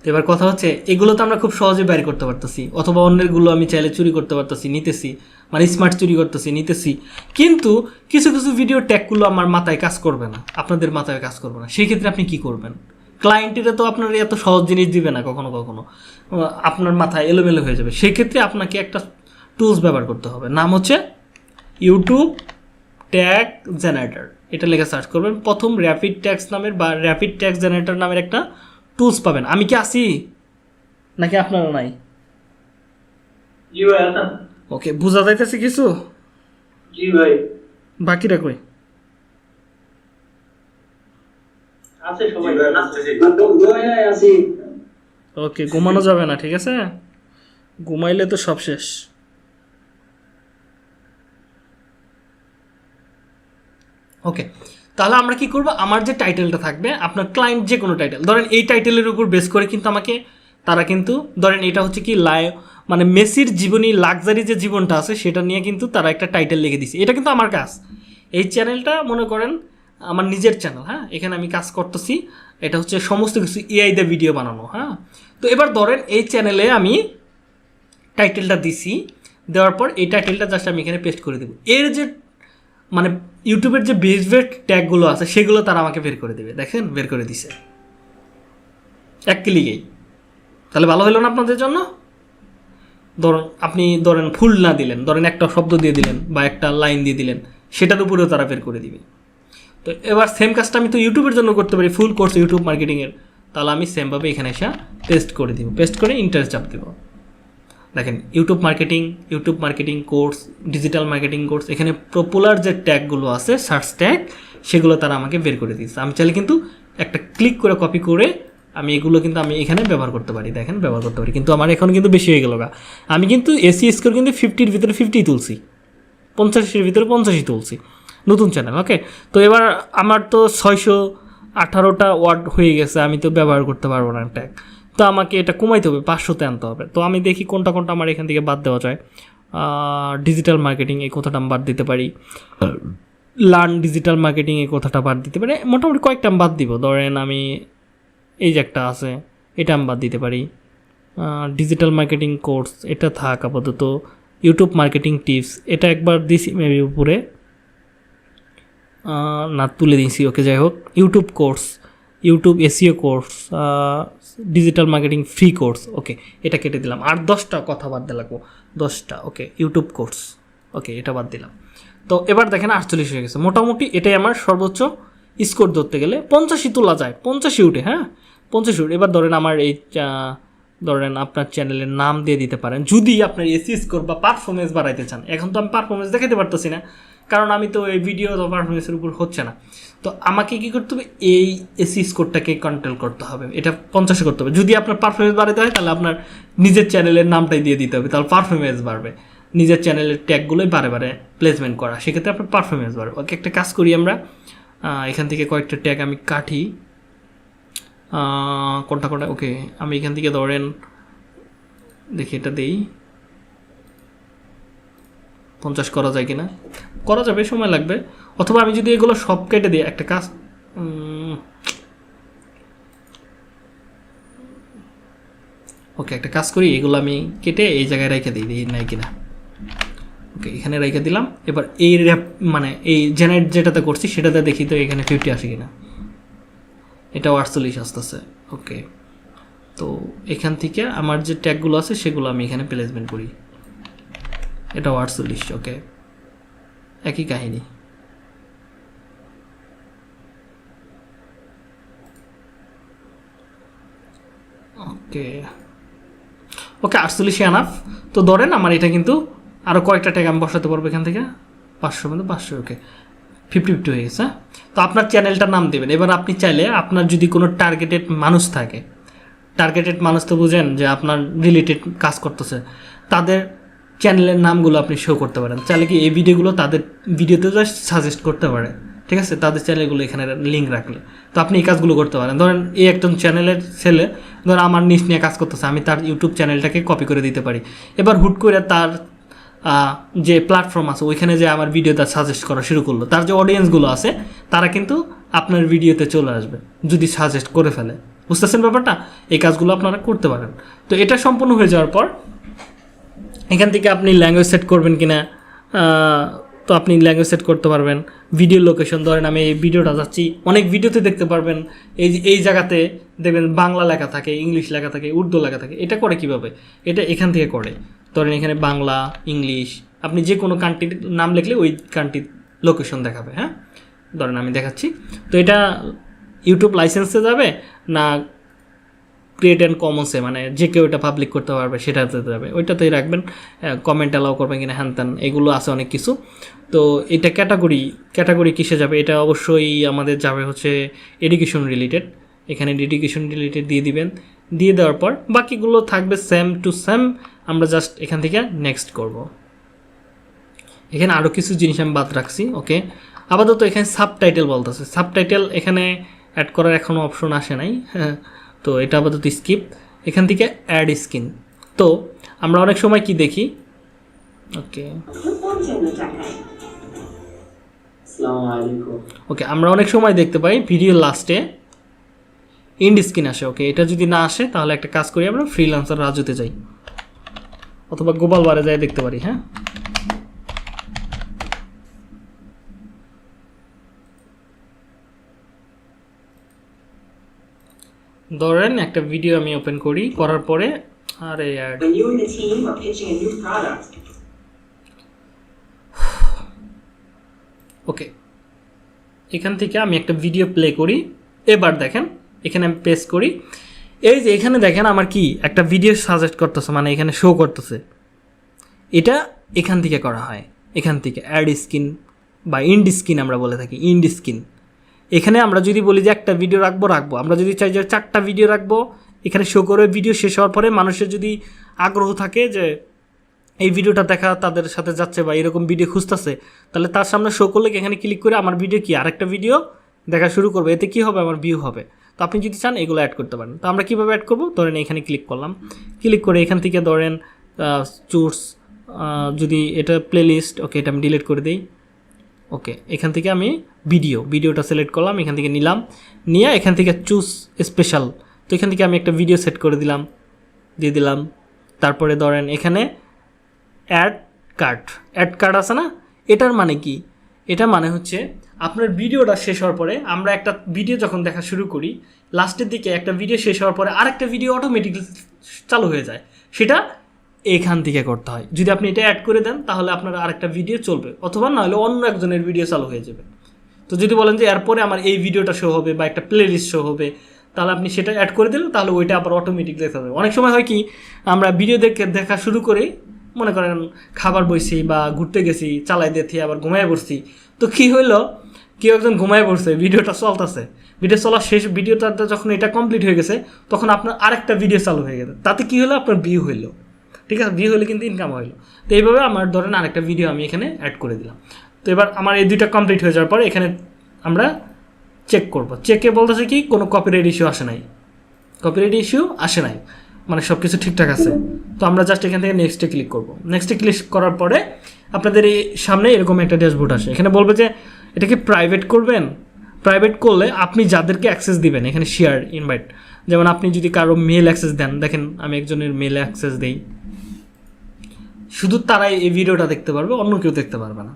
তো এবার কথা হচ্ছে এগুলো তো আমরা খুব সহজে বাইর করতে পারতেছি, অথবা অন্যেরগুলো আমি চাইলে চুরি করতে পারতেছি, নিতেছি, মানে স্মার্ট চুরি করতেছি, নিতেছি। কিন্তু কিছু কিছু ভিডিও ট্যাগগুলো আমার মাথায় কাজ করবে না, আপনাদের মাথায় কাজ করবে না। সেই ক্ষেত্রে আপনি কী করবেন? ক্লায়েন্টেরা তো আপনার এত সহজ জিনিস দিবে না, কখনো কখনো আপনার মাথায় এলোমেলো হয়ে যাবে। সেই ক্ষেত্রে আপনাকে একটা টুলস ব্যবহার করতে হবে, নাম হচ্ছে ইউটিউব ট্যাগ জেনারেটর। এটা লেখা সার্চ করবেন, প্রথম র্যাপিড ট্যাগস নামের বা র্যাপিড ট্যাগ জেনারেটর নামের একটা টুলস পাবেন। আমি কি আসি নাকি আপনারা নাই? জি ভাই আছেন। ওকে, বোঝা যাইতেছে কিছু? জি ভাই বাকিরা কই? আছে সবাই আছি। ওকে, ঘুমানো যাবে না, ঠিক আছে? ঘুমাইলে তো সব শেষ। ওকে, তাহলে আমরা কি করব? আমার যে টাইটেলটা থাকবে, আপনার ক্লায়েন্ট যে কোনো টাইটেল ধরেন, এই টাইটেলের উপর বেস করে কিন্তু আমাকে তারা কিন্তু ধরেন এটা হচ্ছে কি মানে মেসির জীবনী, লাক্সারি যে জীবনটা আছে সেটা নিয়ে কিন্তু তারা একটা টাইটেল লিখে দিছে। এটা কিন্তু আমার কাজ। এই চ্যানেলটা মনে করেন আমার নিজের চ্যানেল, হ্যাঁ, এখানে আমি কাজ করতেছি। এটা হচ্ছে সমস্ত কিছু এআই দিয়ে ভিডিও বানানো, হ্যাঁ। তো এবার ধরেন এই চ্যানেলে আমি টাইটেলটা দিছি, দেওয়ার পর এই টাইটেলটা জাস্ট আমি এখানে পেস্ট করে দেবো। এর যে মানে ইউটিউবের যে বেস্ট ট্যাগগুলো আছে সেগুলো তারা আমাকে বের করে দেবে। দেখেন, বের করে দিছে এক ক্লিকেই। তাহলে ভালো হলো না আপনাদের জন্য? আপনি ফুল না দিলেন, একটা শব্দ দিয়ে দিলেন বা একটা লাইন দিয়ে দিলেন, সেটার উপরেও তারা বের করে দিবে। তো এবার সেম কাজটা আমি তো ইউটিউবের জন্য করতে পারি, ফুল কোর্স ইউটিউব মার্কেটিংয়ের। তাহলে আমি সেমভাবে এখানে এসে পেস্ট করে দিব, পেস্ট করে ইন্টার চাপ দেব। দেখেন, YouTube marketing course, digital marketing course, এখানে পপুলার যে ট্যাগগুলো আছে, সার্চ ট্যাগ, সেগুলো তারা আমাকে বের করে দিচ্ছে। আমি চাইলে কিন্তু একটা ক্লিক করে কপি করে আমি এগুলো কিন্তু আমি এখানে ব্যবহার করতে পারি। দেখেন, ব্যবহার করতে পারি, কিন্তু আমার এখন কিন্তু বেশি হয়ে গেল গা। আমি কিন্তু এসি স্কোর কিন্তু 50-র ভিতরে 50 তুলছি, 50-এর ভিতরে 50 তুলছি, নতুন চ্যানেল। ওকে, তো এবার আমার তো 618টা ওয়ার্ড হয়ে গেছে, আমি তো ব্যবহার করতে পারবো না ট্যাগ। তো আমাকে এটা কমাইতে হবে, 500-তে আনতে হবে। তো আমি দেখি কোনটা কোনটা আমার এখান থেকে বাদ দেওয়া যায়। ডিজিটাল মার্কেটিং, এই কথাটা আমি বাদ দিতে পারি। লার্ন ডিজিটাল মার্কেটিং, এই কথাটা বাদ দিতে পারি। মোটামুটি কয়েকটা আমি বাদ দিব। ধরেন আমি এই যে একটা আছে, এটা আমি বাদ দিতে পারি। ডিজিটাল মার্কেটিং কোর্স, এটা থাক আপাতত। ইউটিউব মার্কেটিং টিপস, এটা একবার দিছি মেবি উপরে, না তুলে দিয়েছি। ওকে, যাই হোক, YouTube course, YouTube SEO course, digital marketing free course, okay, এটা কেটে দিলাম। আর 10টা কথা বাদ দিয়ে লাগবো, 10টা। ওকে, ইউটিউব কোর্স, ওকে, এটা বাদ দিলাম। তো এবার দেখেন 48 হয়ে গেছে। মোটামুটি এটাই আমার সর্বোচ্চ স্কোর ধরতে গেলে 85 তোলা যায়, 85 উঠে, হ্যাঁ, 85 উঠে। এবার ধরেন আমার এই আপনার চ্যানেলের নাম দিয়ে দিতে পারেন, যদি আপনার এসি স্কোর বা পারফরমেন্স বাড়াইতে চান। এখন তো আমি পারফরমেন্স দেখাতে পারতেছি না, কারণ আমি তো এই ভিডিও বা পারফরমেন্সের উপর হচ্ছে না। তো আমাকে কী করতে হবে? এই এসি স্কোরটাকে কন্ট্রোল করতে হবে, এটা 50 করতে হবে। যদি আপনার পারফরমেন্স বাড়াতে হয়, তাহলে আপনার নিজের চ্যানেলের নামটাই দিয়ে দিতে হবে, তাহলে পারফরমেন্স বাড়বে। নিজের চ্যানেলের ট্যাগগুলোই বারে বারে প্লেসমেন্ট করা, সেক্ষেত্রে আপনার পারফরমেন্স বাড়বে। ওকে, একটা কাজ করি আমরা, এখান থেকে কয়েকটা ট্যাগ আমি কাটি, কোনটা। ওকে, আমি এখান থেকে ধরেন দেখি এটা দিই, 50 করা যায় কিনা। করা যাবে, সময় লাগবে। অথবা আমি যদি এগুলো সব কেটে দিই, একটা কাজ, ওকে, একটা কাজ করি, এগুলো আমি কেটে এই জায়গায় রেখে দিই, নাই কিনা। ওকে, এখানে রেখে দিলাম। এবার এই মানে এই জেনারেট যেটাতে করছি সেটাতে দেখি তো এখানে 50 আসে কিনা। এটাও 48 আসতেছে। ওকে, তো এখান থেকে আমার যে ট্যাগগুলো আছে সেগুলো আমি এখানে প্লেসমেন্ট করি, এটাও 48। ওকে, একই কাহিনী। ওকে, 48 এনাফ। তো ধরেন আমার এটা কিন্তু আরও কয়েকটা ট্যাগ আমি বসাতে পারবো এখান থেকে, 500 ওকে, 50 হয়ে গেছে। তো আপনার চ্যানেলটার নাম দেবেন। এবার আপনি চাইলে আপনার যদি কোনো টার্গেটেড মানুষ থাকে, টার্গেটেড মানুষ তো বুঝেন যে আপনার রিলেটেড কাজ করতেছে, তাদের চ্যানেলের নামগুলো আপনি শো করতে পারেন। চাইলে কি এই ভিডিওগুলো তাদের ভিডিওতে জাস্ট সাজেস্ট করতে পারে, ঠিক আছে, তাদের চ্যানেলগুলো এখানে লিঙ্ক রাখলে। তো আপনি এই কাজগুলো করতে পারেন। ধরেন এই একজন চ্যানেলের ছেলে, ধরেন আমার নিশ নিয়ে কাজ করতেছে, আমি তার ইউটিউব চ্যানেলটাকে কপি করে দিতে পারি। এবার হুট করে তার যে প্ল্যাটফর্ম আছে ওইখানে যে আমার ভিডিওটা সাজেস্ট করা শুরু করলো, তার যে অডিয়েন্সগুলো আছে তারা কিন্তু আপনার ভিডিওতে চলে আসবে যদি সাজেস্ট করে ফেলে, বুঝতেছেন ব্যাপারটা? এই কাজগুলো আপনারা করতে পারেন। তো এটা সম্পূর্ণ হয়ে যাওয়ার পর এখান থেকে আপনি ল্যাঙ্গুয়েজ সেট করবেন কিনা, তো আপনি ল্যাঙ্গুয়েজ সেট করতে পারবেন। ভিডিও লোকেশন, ধরেন আমি এই ভিডিওটা যাচ্ছি, অনেক ভিডিওতে দেখতে পারবেন এই জায়গাতে দেখবেন বাংলা লেখা থাকে, ইংলিশ লেখা থাকে, উর্দু লেখা থাকে। এটা করে কিভাবে? এটা এখান থেকে করে, ধরেন এখানে বাংলা, ইংলিশ, আপনি যে কোনো কান্ট্রির নাম লিখলে ওই কান্ট্রির লোকেশন দেখাবে। হ্যাঁ, ধরেন আমি দেখাচ্ছি। তো এটা ইউটিউব লাইসেন্সে যাবে না ক্রিয়েট অ্যান্ড কমন্সে, মানে যে কেউ এটা পাবলিক করতে পারবে সেটাতে যাবে, ওইটাতেই রাখবেন। কমেন্ট অ্যালাউ করবেন কিনা, হ্যান ত্যান এগুলো আছে অনেক কিছু। তো এটা ক্যাটাগরি কিসে যাবে? এটা অবশ্যই আমাদের যাবে হচ্ছে এডুকেশন রিলেটেড। এখানে এডুকেশন রিলেটেড দিয়ে দিবেন। দিয়ে দেওয়ার পর বাকিগুলো থাকবে সেম টু সেম। আমরা জাস্ট এখান থেকে নেক্সট করব। এখানে আরও কিছু জিনিস আমি বাদ রাখছি। ওকে, আপাতত এখানে সাবটাইটেল বলতেছে। সাবটাইটেল এখানে অ্যাড করার এখনও অপশন আসে নাই। হ্যাঁ, তো এটা আপাতত স্কিপ। এখান থেকে অ্যাড স্ক্রিন। তো আমরা অনেক সময় কি দেখি, ওকে ওকে, আমরা অনেক সময় দেখতে পাই ভিডিও লাস্টে ইন্ড স্ক্রিন আসে। ওকে, এটা যদি না আসে তাহলে একটা কাজ করি, আমরা ফ্রিল্যান্সার রাজুতে যাই অথবা গ্লোবাল বারে যাই দেখতে পারি। হ্যাঁ, ধরেন একটা ভিডিও আমি ওপেন করি, করার পরে আরে add, When you and the team are pitching a new product, ওকে, এখান থেকে আমি একটা ভিডিও প্লে করি। এবার দেখেন এখানে আমি পেস্ট করি। এই যে এখানে দেখেন আমার কি একটা ভিডিও সাজেস্ট করতেছে, মানে এখানে শো করতেছে। এটা এখান থেকে করা হয়, এখান থেকে অ্যাড স্ক্রিন বা ইন্ড স্ক্রিন আমরা বলে থাকি, ইন্ড স্ক্রিন। এখানে আমরা যদি বলি যে একটা ভিডিও রাখবো, আমরা যদি চাই যে 4টা ভিডিও রাখবো, এখানে শো করে ভিডিও শেষ হওয়ার পরে মানুষের যদি আগ্রহ থাকে যে এই ভিডিওটা দেখা তাদের সাথে যাচ্ছে বা এরকম ভিডিও খুঁজতেছে, তাহলে তার সামনে শো করলে এখানে ক্লিক করে আমার ভিডিও কি আরেকটা ভিডিও দেখা শুরু করবে। এতে কী হবে? আমার ভিউ হবে। তো আপনি যদি চান এগুলো অ্যাড করতে পারেন। তো আমরা কীভাবে অ্যাড করবো? ধরেন এখানে ক্লিক করলাম, ক্লিক করে এখান থেকে ধরেন চুজ, যদি এটা প্লেলিস্ট, ওকে, এটা আমি ডিলিট করে দিই। ওকে, এখান থেকে আমি ভিডিওটা সিলেক্ট করলাম, এখান থেকে নিলাম, নিয়ে এখান থেকে চুজ স্পেশাল। তো এখান থেকে আমি একটা ভিডিও সেট করে দিয়ে দিলাম। তারপরে ধরেন এখানে অ্যাড কার্ড আছে না? এটার মানে কি? এটা মানে হচ্ছে আপনার ভিডিওটা শেষ হওয়ার পরে, আমরা একটা ভিডিও যখন দেখা শুরু করি, লাস্টের দিকে একটা ভিডিও শেষ হওয়ার পরে আরেকটা ভিডিও অটোমেটিকলি চালু হয়ে যায়। সেটা এখান থেকে করতে হয়। যদি আপনি এটা অ্যাড করে দেন তাহলে আপনার আরেকটা ভিডিও চলবে, অথবা নাহলে অন্য একজনের ভিডিও চালু হয়ে যাবে। তো যদি বলেন যে এরপরে আমার এই ভিডিওটা শো হবে বা একটা প্লে লিস্ট শো হবে, তাহলে আপনি সেটা অ্যাড করে দিলেন, তাহলে ওইটা আবার অটোমেটিক দেখা যাবে। অনেক সময় হয় কি, আমরা ভিডিও দেখা শুরু করে মনে করেন খাবার বইছি বা ঘুরতে গেছি, চালাই দিয়ে আবার ঘুমায় পড়ছি। তো কী হইলো, কেউ একজন ঘুমায় পড়ছে, ভিডিওটা চলতেছে, ভিডিও চলা শেষ, ভিডিওটা যখন এটা কমপ্লিট হয়ে গেছে তখন আপনার আরেকটা ভিডিও চালু হয়ে গেছে। তাতে কী হলো? আপনার ভিউ হইলো। ঠিক আছে, ভিউ হলে কিন্তু ইনকাম হইলো। তো এইভাবে আমার ধরেন আরেকটা ভিডিও আমি এখানে অ্যাড করে দিলাম। তো এবার আমার এই দুইটা কমপ্লিট হয়ে যাওয়ার পরে এখানে আমরা চেক করব। চেকে বলতেছে কি কোনো কপিরাইট ইস্যু আসে নাই, মানে সব কিছু ঠিকঠাক আছে। তো আমরা জাস্ট এখান থেকে নেক্সটে ক্লিক করব। নেক্সটে ক্লিক করার পরে আপনাদের এই সামনে এরকম একটা ড্যাশবোর্ড আসে। এখানে বলবে যে এটাকে প্রাইভেট করবেন। প্রাইভেট করলে আপনি যাদেরকে অ্যাক্সেস দিবেন, এখানে শেয়ার ইনভাইট, যেমন আপনি যদি কারো মেল অ্যাক্সেস দেন, দেখেন আমি একজনের মেল অ্যাক্সেস দিই, শুধু তারাই এই ভিডিওটা দেখতে পারবে, অন্য কেউ দেখতে পারবে না।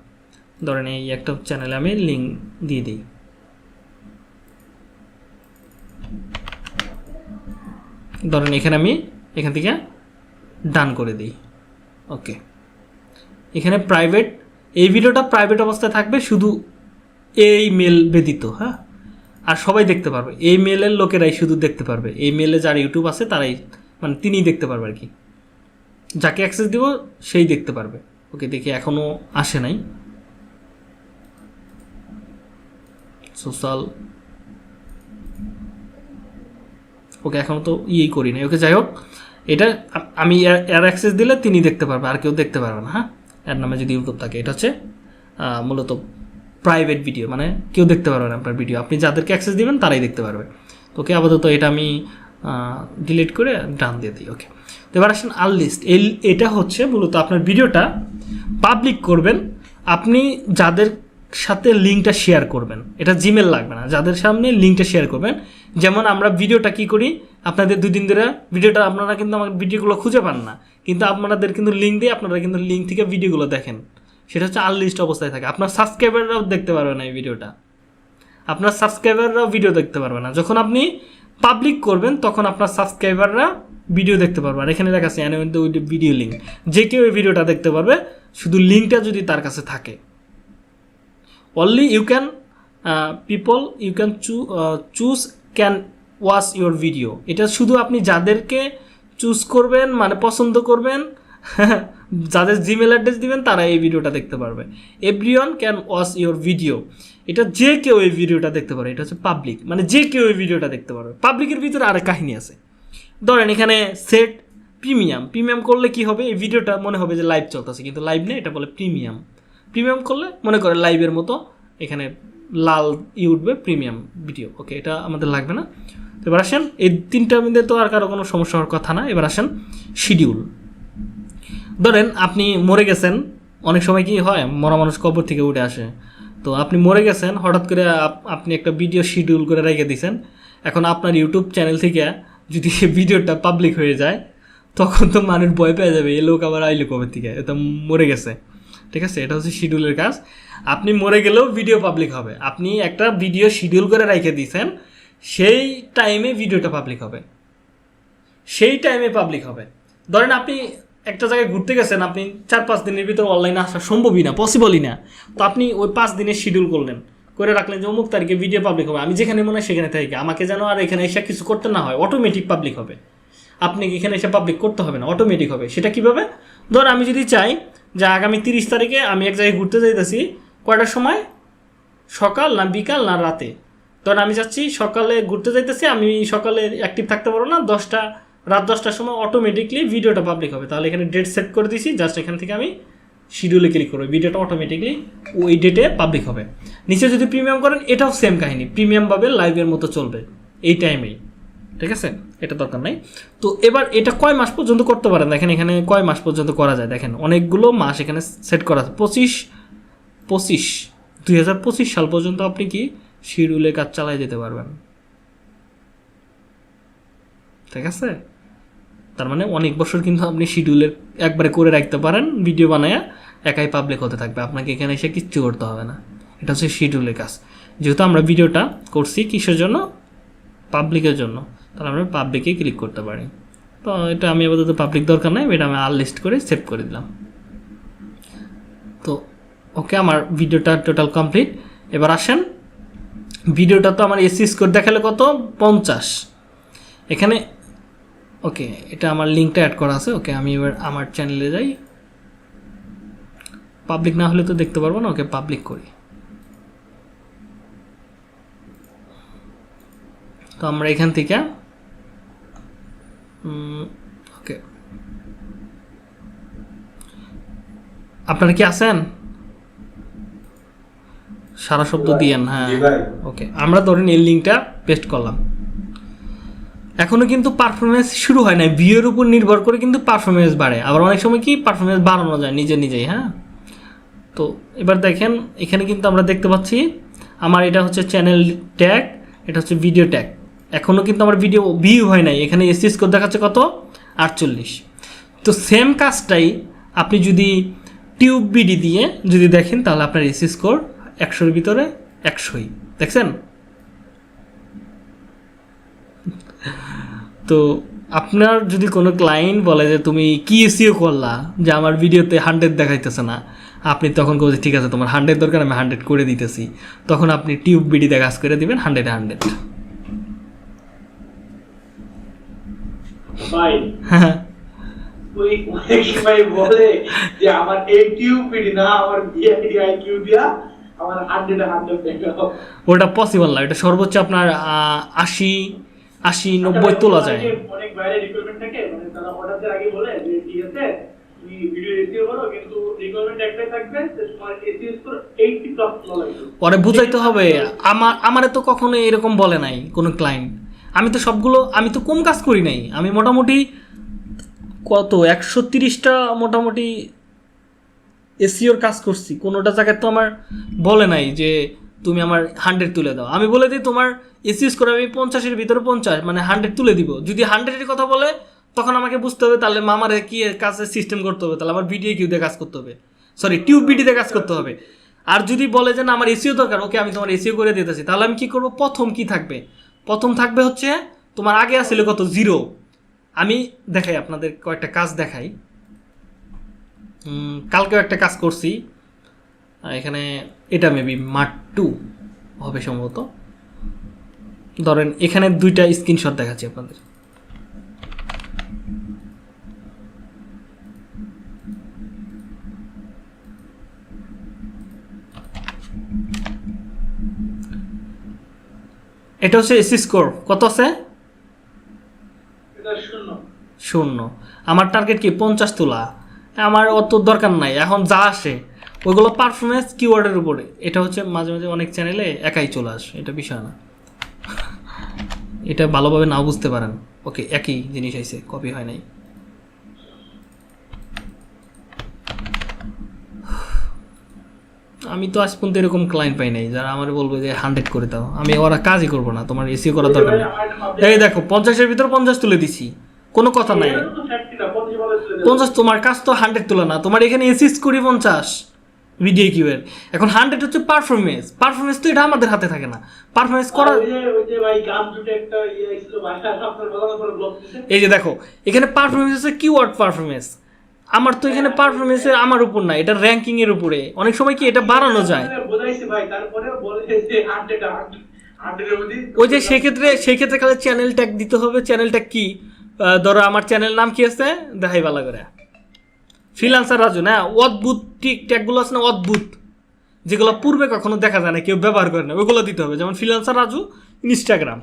ধরেন এই একটা চ্যানেলে আমি লিঙ্ক দিয়ে দিই। ধরেন এখানে আমি এখান থেকে ডান করে দিই। ওকে, এখানে প্রাইভেট, এই ভিডিওটা প্রাইভেট অবস্থায় থাকবে, শুধু এই মেল ব্যতীত। হ্যাঁ, আর সবাই দেখতে পারবে, এই মেলের লোকেরাই শুধু দেখতে পারবে, এই মেলে যার ইউটিউব আছে তারাই, মানে তিনিই দেখতে পারবে আর কি, যাকে অ্যাক্সেস দিব সেই দেখতে পারবে। ওকে, দেখি এখনও আসে নাই সোশ্যাল, ওকে এখনও তো করি নাই। ওকে, যাই হোক, এটা আমি এর অ্যাক্সেস দিলে তিনি দেখতে পারবে, আর কেউ দেখতে পারবে না। হ্যাঁ, এর নামে যদি ইউটিউব থাকে, এটা হচ্ছে মূলত প্রাইভেট ভিডিও, মানে কেউ দেখতে পারবে না আপনার ভিডিও, আপনি যাদেরকে অ্যাক্সেস দিবেন তারাই দেখতে পারবে। ওকে, আপাতত এটা আমি ডিলিট করে ডান দিয়ে দিই। ওকে, তো এবার আসেন আনলিস্ট। এটা হচ্ছে মূলত আপনার ভিডিওটা পাবলিক করবেন, আপনি যাদের সাথে লিঙ্কটা শেয়ার করবেন, এটা জিমেল লাগবে না, যাদের সামনে লিঙ্কটা শেয়ার করবেন যেমন আমরা ভিডিওটা কি করি, আপনাদের 2 দিন ধরে ভিডিওটা আপনারা কিন্তু আমার ভিডিওগুলো খুঁজে পান না, কিন্তু আপনাদের কিন্তু লিঙ্ক দিয়ে আপনারা কিন্তু লিঙ্ক থেকে ভিডিওগুলো দেখেন, সেটা হচ্ছে আনলিস্ট অবস্থায় থাকে। আপনার সাবস্ক্রাইবাররাও দেখতে পারবে না এই ভিডিওটা, আপনার সাবস্ক্রাইবাররাও ভিডিও দেখতে পারবে না। যখন আপনি পাবলিক করবেন তখন আপনার সাবস্ক্রাইবাররা ভিডিও দেখতে পারবে। আর এখানে লেখা আছে অ্যানিমেট উইথ ভিডিও লিঙ্ক, যে কেউ এই ভিডিওটা দেখতে পারবে শুধু লিঙ্কটা যদি তার কাছে থাকে। Only you can people you can choose can watch your video. এটা শুধু আপনি যাদেরকে চুজ করবেন মানে পছন্দ করবেন, যাদের জিমেল অ্যাড্রেস দিবেন তারা এই ভিডিওটা দেখতে পারবে। Everyone can watch your video, এটা যে কেউ এই ভিডিওটা দেখতে পারে, এটা হচ্ছে পাবলিক, মানে যে কেউ এই ভিডিওটা দেখতে পারবে। পাবলিকের ভিতরে আরেক কাহিনী আছে, ধরেন এখানে সেট প্রিমিয়াম করলে কি হবে, এই ভিডিওটা মনে হবে যে লাইভ চলতেছে, কিন্তু লাইভ নেই, এটা বলে প্রিমিয়াম করলে মনে করে লাইভের মতো এখানে লাল উঠবে, প্রিমিয়াম ভিডিও। ওকে, এটা আমাদের লাগবে না। তো এবার আসেন, এই 3টার মধ্যে তো আর কারো কোনো সমস্যা হওয়ার কথা না। এবার আসেন শিডিউল। ধরেন আপনি মরে গেছেন, অনেক সময় কি হয় মরা মানুষ কবর থেকে উঠে আসে, তো আপনি মরে গেছেন, হঠাৎ করে আপনি একটা ভিডিও শিডিউল করে রেখে দিয়েছেন। এখন আপনার ইউটিউব চ্যানেল থেকে যদি ভিডিওটা পাবলিক হয়ে যায় তখন তো মানুষ ভয় পেয়ে যাবে, এই লোক আবার আইলো কবে থেকে, এটা মরে গেছে। ঠিক আছে, এটা হচ্ছে শিডিউলের কাজ। আপনি মরে গেলেও ভিডিও পাবলিক হবে। আপনি একটা ভিডিও শিডিউল করে রেখে দিয়েছেন, সেই টাইমে ভিডিওটা পাবলিক হবে, সেই টাইমে পাবলিক হবে। ধরেন আপনি একটা জায়গায় ঘুরতে গেছেন, আপনি 4-5 দিনের ভিতরে অনলাইনে আসা সম্ভবই না, পসিবলই না, তো আপনি ওই 5 দিনের শিডিউল করলেন, করে রাখলেন যে অমুক তারিখে ভিডিও পাবলিক হবে, আমি যেখানে মনে হয় সেখানে থাকি, আমাকে যেন আর এখানে এসে কিছু করতে না হয়, অটোমেটিক পাবলিক হবে। আপনি এখানে এসে পাবলিক করতে হবে না, অটোমেটিক হবে। সেটা কীভাবে? ধর আমি যদি চাই যে আগামী 30 তারিখে আমি এক জায়গায় ঘুরতে যাইতেছি, কয়টার সময়, সকাল না বিকাল না রাতে, ধর আমি যাচ্ছি সকালে ঘুরতে যাইতেছি, আমি সকালে অ্যাক্টিভ থাকতে পারবো না, রাত 10টার সময় অটোমেটিকলি ভিডিওটা পাবলিক হবে। তাহলে এখানে ডেট সেট করে দিয়েছি, জাস্ট এখান থেকে আমি শিডিউলে ক্লিক করবো, ভিডিওটা অটোমেটিকলি ওই ডেটে পাবলিক হবে। নিচে যদি প্রিমিয়াম করেন এটাও সেম কাহিনী, প্রিমিয়াম পাবে, লাইভের মতো চলবে এই টাইমেই। ঠিক আছে, এটা দরকার নাই। তো এবার এটা কয় মাস পর্যন্ত করতে পারেন দেখেন, এখানে কয় মাস পর্যন্ত করা যায় দেখেন, অনেকগুলো মাস এখানে সেট করা আছে। 2025 সাল পর্যন্ত আপনি কি শিডিউলে কাজ চালাই যেতে পারবেন। ঠিক আছে, তার মানে অনেক বছর কিন্তু আপনি শিডিউলের একবারে করে রাখতে পারেন, ভিডিও বানায় একাই পাবলিক হতে থাকবে, আপনাকে এখানে এসে কিচ্ছু করতে হবে না। এটা হচ্ছে শিডিউলের কাজ। যেহেতু আমরা ভিডিওটা করছি কিসের জন্য, পাবলিকের জন্য, তাহলে আমরা পাবলিকে ক্লিক করতে পারি। তো এটা আমি আপাতত পাবলিক দরকার নাই, এটা আমি আনলিস্ট করে সেভ করে দিলাম। তো ওকে, আমার ভিডিওটা টোটাল কমপ্লিট। এবার আসেন, ভিডিওটা তো আমার এসি স্কোর দেখালে কত, 50 এখানে। ওকে, এটা আমার লিঙ্কটা অ্যাড করা আছে। ওকে, আমি এবার আমার চ্যানেলে যাই, পাবলিক না হলে তো দেখতে পারবো না। ওকে, পাবলিক করি। তো আমরা এখান থেকে ওকে, আপনারা কি আছেন? সারা শব্দ দিয়েন। হ্যাঁ, ওকে, আমরা ধরেন এই লিঙ্কটা পেস্ট করলাম। এখনও কিন্তু পারফরমেন্স শুরু হয় না, ভিউয়ের উপর নির্ভর করে কিন্তু পারফরমেন্স বাড়ে, আবার অনেক সময় কি পারফরমেন্স বাড়ানো যায় নিজেই। হ্যাঁ, তো এবার দেখেন এখানে কিন্তু আমরা দেখতে পাচ্ছি আমার এটা হচ্ছে চ্যানেল ট্যাগ, এটা হচ্ছে ভিডিও ট্যাগ। এখনও কিন্তু আমার ভিডিও ভিউ হয় নাই, এখানে এসি স্কোর দেখাচ্ছে কত, 48। তো সেম কাজটাই আপনি যদি টিউব বিডি দিয়ে যদি দেখেন, তাহলে আপনার এসি স্কোর 100-এর ভিতরে 100ই। দেখছেন? তো আপনার যদি কোনো ক্লায়েন্ট বলে যে তুমি কি এসিও করলা, যে আমার ভিডিওতে 100 দেখাইতেছে না, আপনি তখন বলছেন ঠিক আছে তোমার 100 দরকার, আমি 100 করে দিতেছি। তখন আপনি টিউব বিডিতে কাজ করে দিবেন 100-100। ভাই হ্যাঁ, ওই অনেক সময় বলে যে আমার এই টিউপিডি না, আমার ভিআইডি আইকিউ দিয়া আমার 100 দেখাও। ওটা পসিবল না, এটা সর্বোচ্চ আপনার 80-90 তোলা যায়। অনেক বাইরে রিকোয়ারমেন্ট থাকে, মানে তারা অর্ডার দেওয়ার আগে বলে যে ঠিক আছে তুমি ভিডিও এসিও করো, কিন্তু রিকোয়ারমেন্ট একটাই থাকবে যে তোমার এসিও স্কোর 80+ তোলা লাগবে। পরে বুঝাইতে হবে। আমারে তো কখনো এরকম বলে নাই কোনো ক্লায়েন্ট। আমি তো কম কাজ করি নাই, আমি মোটামুটি কত 130টা মোটামুটি এসিওর কাজ করছি। কোনোটা জায়গায় তো আমার বলে নাই যে তুমি আমার 100 তুলে দাও। আমি বলে দিই তোমার এসি ইউজ করে আমি 50-এর ভিতরে 50 মানে 100 তুলে দিব। যদি 100-এর কথা বলে তখন আমাকে বুঝতে হবে তাহলে মামারে কি কাজে সিস্টেম করতে হবে, তাহলে আমার ভিডিও কিউ দিয়ে কাজ করতে হবে, সরি টিউব বিডি দিয়ে কাজ করতে হবে। আর যদি বলে যে না আমার এসিও দরকার, ওকে আমি তোমার এসিও করে দিতেছি, তাহলে আমি কি করব, প্রথম কি থাকবে, প্রথম থাকবে হচ্ছে তোমার আগে আসছিল কত 0। আমি দেখাই আপনাদের কয়েকটা কাজ দেখাই। কালকেও একটা কাজ করছি এখানে, এটা মেবি মার্ট 2 হবে সম্ভবত। ধরেন এখানে 2টা স্ক্রিনশট দেখাচ্ছি আপনাদের। এটা হচ্ছে এসি স্কোর কত আছে, এটা 0 0। আমার টার্গেট কি 50 তোলা, আমার অত দরকার নাই। এখন যা আসে ওইগুলো পারফরমেন্স কিওয়ার্ডের উপরে। এটা হচ্ছে মাঝে মাঝে অনেক চ্যানেলে একাই চলে আসে, এটা বিষয় না, এটা ভালোভাবে নাও বুঝতে পারেন। ওকে একই জিনিস আইছে, কপি হয় নাই। আমি তো আজ পর্যন্ত এরকম ক্লায়েন্ট পাই নাই যারা আমার বলবে যে 100 করে দাও, আমি ওরা কাজই করবো না, তোমার এসিও করার দরকার নেই। এই দেখো 50-এর ভিতরে 50 তুলে দিছি, কোনো কথা নাই। 50 তোমার কাজ তো 100 তোলা না, তোমার এখানে এসিস করি 50 ভিডিও কিউয়ের। এখন 100 হচ্ছে পারফরমেন্স, পারফরমেন্স তো এটা আমাদের হাতে থাকে না, পারফরমেন্স করা। ওই যে ভাই গান জুটে একটা ছিল ভাই, আপনার বলার পরে ব্লক দিছে। এই যে দেখো এখানে পারফরমেন্স হচ্ছে কিওয়ার্ড পারফরমেন্স। আমার তো এখানে পারফরমেন্সের আমার উপর না, এটা র্যাঙ্কিং এর উপরে। অনেক সময় কি এটা বাড়ানো যায়, বোঝাইছি ভাই, তারপরে বলে যে 100 এর মধ্যে ওই যে সেক্ষেত্রে খালি চ্যানেল ট্যাগ দিতে হবে। চ্যানেল ট্যাগ কি, ধরো আমার চ্যানেল নাম কি আছে দেখাই ভালো করে, ফ্রিল্যান্সার রাজু না, অদ্ভুত ট্যাগগুলো আছে না, অদ্ভুত, যেগুলো পূর্বে কখনো দেখা যায় না, কেউ ব্যবহার করে না, ওইগুলো দিতে হবে। যেমন ফ্রিল্যান্সার রাজু ইনস্টাগ্রাম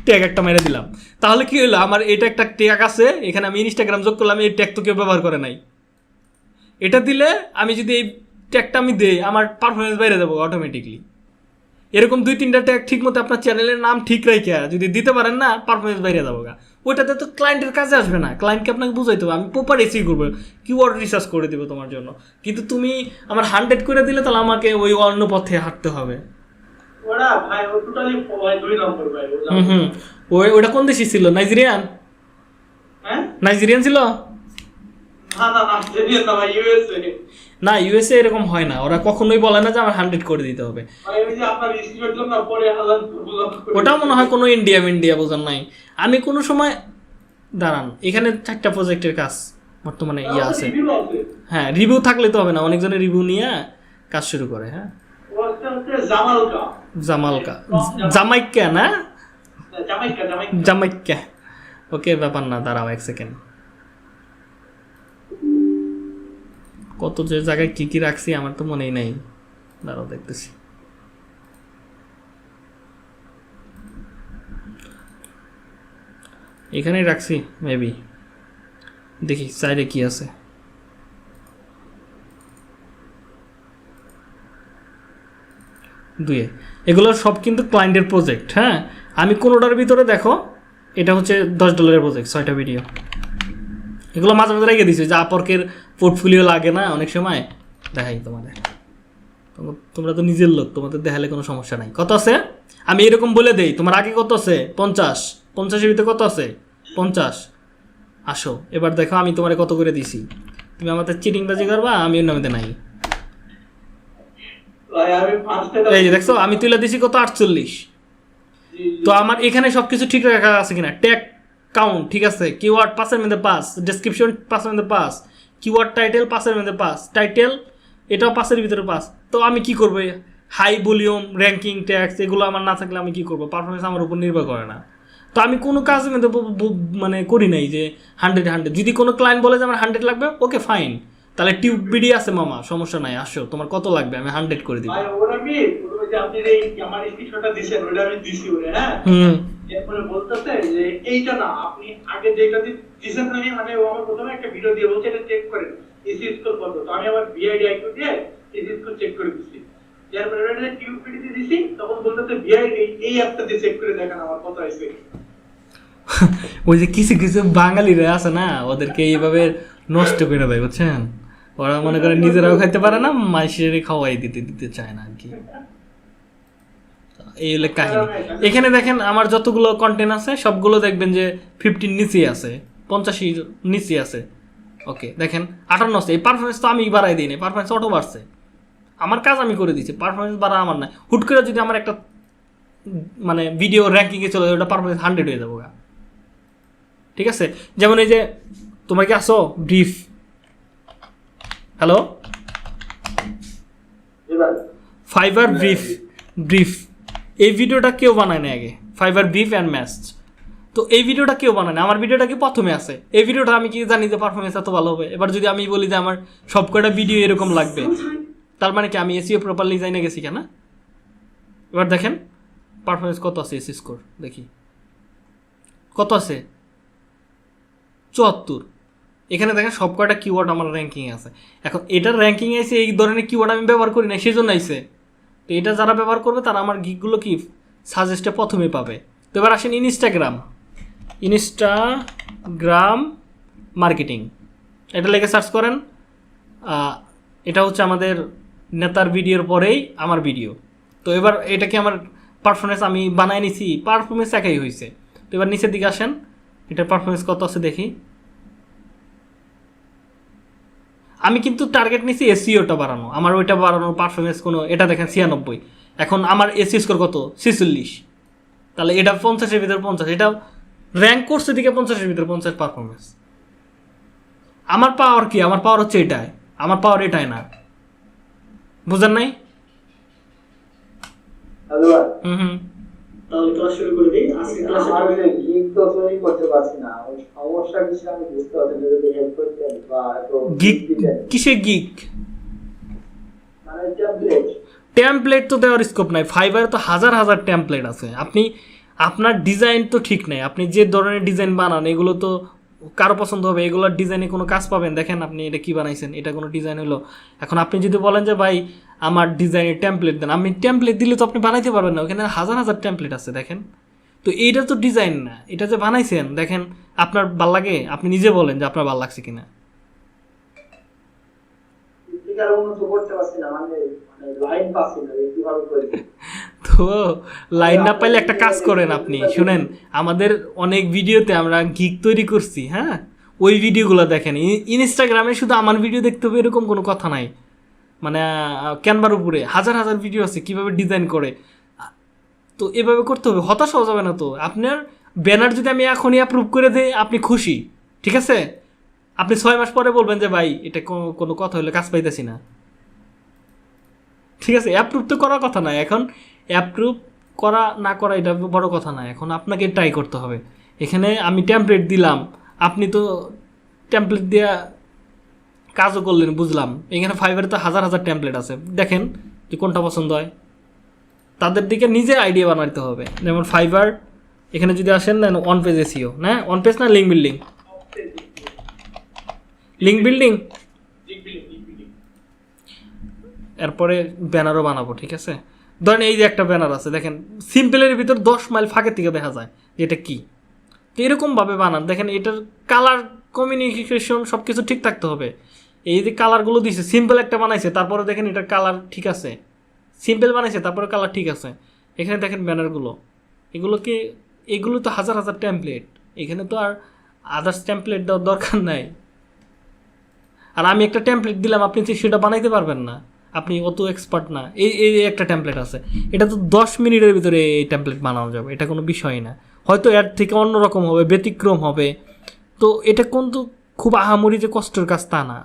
ট্যাগ একটা মেরে দিলাম, তাহলে কি হলো, আমার এটা একটা ট্যাগ আছে এখানে, আমি ইনস্টাগ্রাম যোগ করলাম, এই ট্যাগ তো কেউ ব্যবহার করে নাই। এটা দিলে আমি যদি এই ট্যাগটা আমি দেই, আমার পারফরমেন্স বাইরে যাবো অটোমেটিকলি। এরকম 2-3টা ট্যাগ ঠিক মতো আপনার চ্যানেলের নাম ঠিক রেখে যদি দিতে পারেন না, পারফরমেন্স বাইরে যাবো গা। ওইটাতে তো ক্লায়েন্টের কাজে আসবে না, ক্লায়েন্টকে আপনাকে বুঝাইতে হবে। আমি প্রপার এসি করবো, কিওয়ার্ড রিসার্চ করে দেবো তোমার জন্য। কিন্তু তুমি আমার 100 করে দিলে তাহলে আমাকে ওই অন্য পথে হাঁটতে হবে। ওরা ভাই ও টোটালি ভাই 2 নম্বর ভাই। ওটা কোন দেশি ছিল, নাইজেরিয়ান? হ্যাঁ নাইজেরিয়ান ছিল না জেনিয়াস না ভাই, ইউএসএ। না, ইউএসএ এরকম হয় না, ওরা কখনোই বলে না যে আমার 100 করে দিতে হবে। ভাই ওই যে আপনার স্ক্রিপ্ট জন্য পরে হাজার ওটা মনে হয় কোনো ইন্ডিয়া বোঝার নাই। আমি কোনো সময় দাঁড়ান, এখানে 4টা প্রজেক্টের কাজ বর্তমানে ইয়ে আছে। হ্যাঁ, রিভিউ থাকলে তো হবে না, অনেকজনের রিভিউ নিয়ে কাজ শুরু করে। হ্যাঁ, জামালকা জামাইকা না, জামাইকা। ওকে ব্যাপার না, দাঁড়াও 1 সেকেন্ড। কত যে জায়গায় কি কি রাখছি আমার তো মনেই নাই, দাঁড়াও দেখতেছি। এখানেই রাখছি মেবি, দেখি সাইডে কি আছে। দুয়ে এগুলো সব কিন্তু ক্লায়েন্টের প্রজেক্ট। হ্যাঁ, আমি কোনোটার ভিতরে দেখো এটা হচ্ছে $10 প্রজেক্ট, 6টা ভিডিও। এগুলো মাঝে মাঝে রেখে দিচ্ছি, যে আপরকের পোর্টফোলিও লাগে না অনেক সময়, দেখাই তোমাদের। তোমরা তো নিজের লোক, তোমাদের দেখালে কোনো সমস্যা নাই। কত আছে আমি এরকম বলে দেই, তোমার আগে কত আছে 50-50-এর ভিতরে কত আছে 50। আসো এবার দেখো আমি তোমার কত করে দিছি, তুমি আমাদের চিটিংবাজি করবা, আমি ওর নামে নাই। এই যে দেখছো আমি তুলে দিছি কত 48। তো আমার এখানে সবকিছু ঠিক রাখা আছে কিনা, ট্যাগ কাউন্ট ঠিক আছে, কিওয়ার্ড 5-এর মধ্যে 5, ডেসক্রিপশন 5-এর মধ্যে 5, কিওয়ার্ড টাইটেল 5-এর মধ্যে 5, টাইটেল এটাও 5-এর ভিতরে 5। তো আমি কি করবো, হাই ভলিউম র্যাঙ্কিং ট্যাক্স এগুলো আমার না থাকলে আমি কি করবো, পারফরমেন্স আমার উপর নির্ভর করে না। তো আমি কোনো কাজের মধ্যে মানে করি নাই যে 100। যদি কোনো ক্লায়েন্ট বলে যে আমার 100 লাগবে, ওকে ফাইন, তাহলে টিউব বিডি আছে মামা, সমস্যা নাই, আসো তোমার কত লাগবে আমি 100 করে দিব। আপনি আমার স্ক্রিনশটটা দিয়েছেন ওটা আমি দিছি ওরে। হ্যাঁ, এরপরে বলতেছে যে এইটা না, আপনি আগে যেটা দিয়েছেন না, মানে ও আমার প্রথমে একটা ভিডিও দিয়ে বলছে এটা চেক করেন এসি স্কোর কত। তো আমি আমার ভিআইডি আইকিউ দিয়ে এসি স্কোর চেক করে দিছি। এরপরে এটা টিউব বিডি দিয়ে দিছি, তখন বলতেছে ভিআইডি এই অ্যাপটা দিয়ে চেক করে দেখেন আমার কত আছে। ওই যে কিছু কিছু বাঙালিরা আছে না, ওদেরকে এইভাবে নষ্ট করে দেয় বুঝছেন। ওরা মনে করে নিজেরাও খাইতে পারে না, মাইসের খাওয়াই দিতে চায় না আর কি। এই হলো কাহিনী। এখানে দেখেন আমার যতগুলো কন্টেন্ট আছে সবগুলো দেখবেন যে 50 নিচে আছে, 85 নিচে আছে। ওকে দেখেন 58 আছে। এই পারফরমেন্স তো আমি বাড়াই দিই না, পারফরমেন্স অটো বাড়ছে, আমার কাজ আমি করে দিচ্ছি, পারফরমেন্স বাড়া আমার না। হুট করে যদি আমার একটা মানে ভিডিও র্যাঙ্কিংয়ে চলে যায় ওটা পারফরমেন্স 100 হয়ে যাবো গা, ঠিক আছে। যেমন এই যে তোমার কি আসো ব্রিফ, হ্যালো ফাইবার ব্রিফ এই ভিডিওটা কেউ বানায় না আগে, ফাইবার ব্রিফ অ্যান্ড ম্যাচ। তো এই ভিডিওটা কেউ বানায় না, আমার ভিডিওটা কি প্রথমে আছে। এই ভিডিওটা আমি কি জানি যে পারফরমেন্স এত ভালো হবে। এবার যদি আমি বলি যে আমার সব কয়টা ভিডিও এরকম লাগবে, তার মানে কি আমি এসইও প্রপারলি যাই না গেছি কেন। এবার দেখেন পারফরমেন্স কত আছে, এসি স্কোর দেখি কত আছে, 74। এখানে দেখেন সব কয়টা কিওয়ার্ড আমার র্যাঙ্কিং আছে। এখন এটার র্যাঙ্কিং আছে, এই ধরনের কিওয়ার্ড আমি ব্যবহার করি না, সেই জন্য আইছে। তো এটা যারা ব্যবহার করবে তারা আমার গিকগুলো কি সাজেস্টে প্রথমে পাবে। তো এবার আসেন ইনস্টাগ্রাম মার্কেটিং, এটা লেগে সার্চ করেন। এটা হচ্ছে আমাদের নেতার ভিডিওর পরেই আমার ভিডিও। তো এবার এটাকে আমার পারফরমেন্স আমি বানায় নিছি, পারফরমেন্স একাই হয়েছে। তো এবার নিচের দিকে আসেন, এটার পারফরমেন্স কত আছে দেখি। আমি কিন্তু টার্গেট নিছি এসইওটা বাড়ানো, আমার ওইটা বাড়ানোর পারফরমেন্স কোনো, এটা দেখেন 96। এখন আমার এসই স্কোর কত 46, তাহলে এটা 50-এর ভিতরে 50, এটা র্যাঙ্ক করছে দিকে 50-এর ভিতরে 50 পারফরমেন্স। আমার পাওয়ার কি, আমার পাওয়ার হচ্ছে এটাই, আমার পাওয়ার এটাই না, বুঝেন নাই? হুম তাহলে ক্লাস শুরু করে দিই। আজকে ক্লাসে আমি গিগ তো তৈরি করতে পারছি না, ওই সমস্যা কিছু আমি বুঝতে পারছি না, যদি হেল্প করতেন বা একটু গিগ কিসে গিগ মানে টেমপ্লেট তো দেওয়ার স্কোপ নাই। ফাইবারে তো হাজার হাজার টেমপ্লেট আছে। আপনি আপনার ডিজাইন তো ঠিক নাই, আপনি যে ধরনের ডিজাইন বানান এগুলো তো কারো পছন্দ হবে, এগুলোর ডিজাইনে কোনো কাজ পাবেন। দেখেন আপনি এটা কী বানাইছেন, এটা কোনো ডিজাইন হলো। এখন আপনি যদি বলেন যে ভাই আমার ডিজাইনের টেমপ্লেট দেন, আমি টেমপ্লেট দিলে তো আপনি বানাইতে পারবেন না, ওখানে হাজার হাজার টেমপ্লেট আছে দেখেন। তো এইটা তো ডিজাইন না, এটা যে বানাইছেন দেখেন আপনার ভাল লাগে, আপনি নিজে বলেন যে আপনার ভাল লাগছে কিনা। তো লাইন না পাইলে একটা কাজ করেন আপনি, শুনেন আমাদের অনেক ভিডিওতে আমরা গিগ তৈরি করছি, হ্যাঁ ওই ভিডিওগুলো দেখেন। ইনস্টাগ্রামে শুধু আমার ভিডিও দেখতে হবে এরকম কোনো কথা নাই, মানে ক্যানভার উপরে হাজার হাজার ভিডিও আছে কীভাবে ডিজাইন করে। তো এভাবে করতে হবে, হতাশ হওয়া যাবে না। তো আপনার ব্যানার যদি আমি এখনই অ্যাপ্রুভ করে দিই আপনি খুশি, ঠিক আছে। আপনি 6 মাস পরে বলবেন যে ভাই এটা কোনো কথা হলে কাজ পাইতেছি না, ঠিক আছে। অ্যাপ্রুভ তো করার কথা না, এখন অ্যাপ্রুভ করা না করা এটা বড় কথা না, এখন আপনাকে ট্রাই করতে হবে। এখানে আমি টেমপ্লেট দিলাম, আপনি তো টেমপ্লেট দিয়ে কাজও করলেন, বুঝলাম। এখানে ফাইবারে তো হাজার হাজার টেমপ্লেট আছে, দেখেন যে কোনটা পছন্দ হয়। তাদের দিকে নিজে আইডিয়া বানাতে হবে। যেমন ফাইবার এখানে যদি আসেন না অন পেজ এসইও, না অন পেজ না লিঙ্ক বিল্ডিং, এরপরে ব্যানারও বানাবো, ঠিক আছে। ধরেন এই যে একটা ব্যানার আছে দেখেন, সিম্পলের ভিতর 10 মাইল ফাঁকে থেকে দেখা যায় যে এটা কী। তো এরকমভাবে বানান, দেখেন এটার কালার কমিউনিকেশন সব কিছু ঠিক থাকতে হবে। এই যে কালারগুলো দিয়েছে, সিম্পল একটা বানাইছে তারপরে দেখেন এটার কালার ঠিক আছে, সিম্পল বানাইছে তারপরে কালার ঠিক আছে। এখানে দেখেন ব্যানারগুলো, এগুলো তো হাজার হাজার টেমপ্লেট, এখানে তো আর আদার্স টেমপ্লেট দেওয়ার দরকার নাই। আর আমি একটা টেমপ্লেট দিলাম, আপনি সেটা বানাইতে পারবেন না, আপনি অত এক্সপার্ট না। এই একটা টেমপ্লেট আছে, এটা তো 10 মিনিটের ভিতরে এই টেমপ্লেট বানানো যাবে, এটা কোনো বিষয় না। হয়তো এর থেকে অন্যরকম হবে, ব্যতিক্রম হবে। তো এটা কিন্তু খুব আহামরি যে কষ্টের কাজ তা না।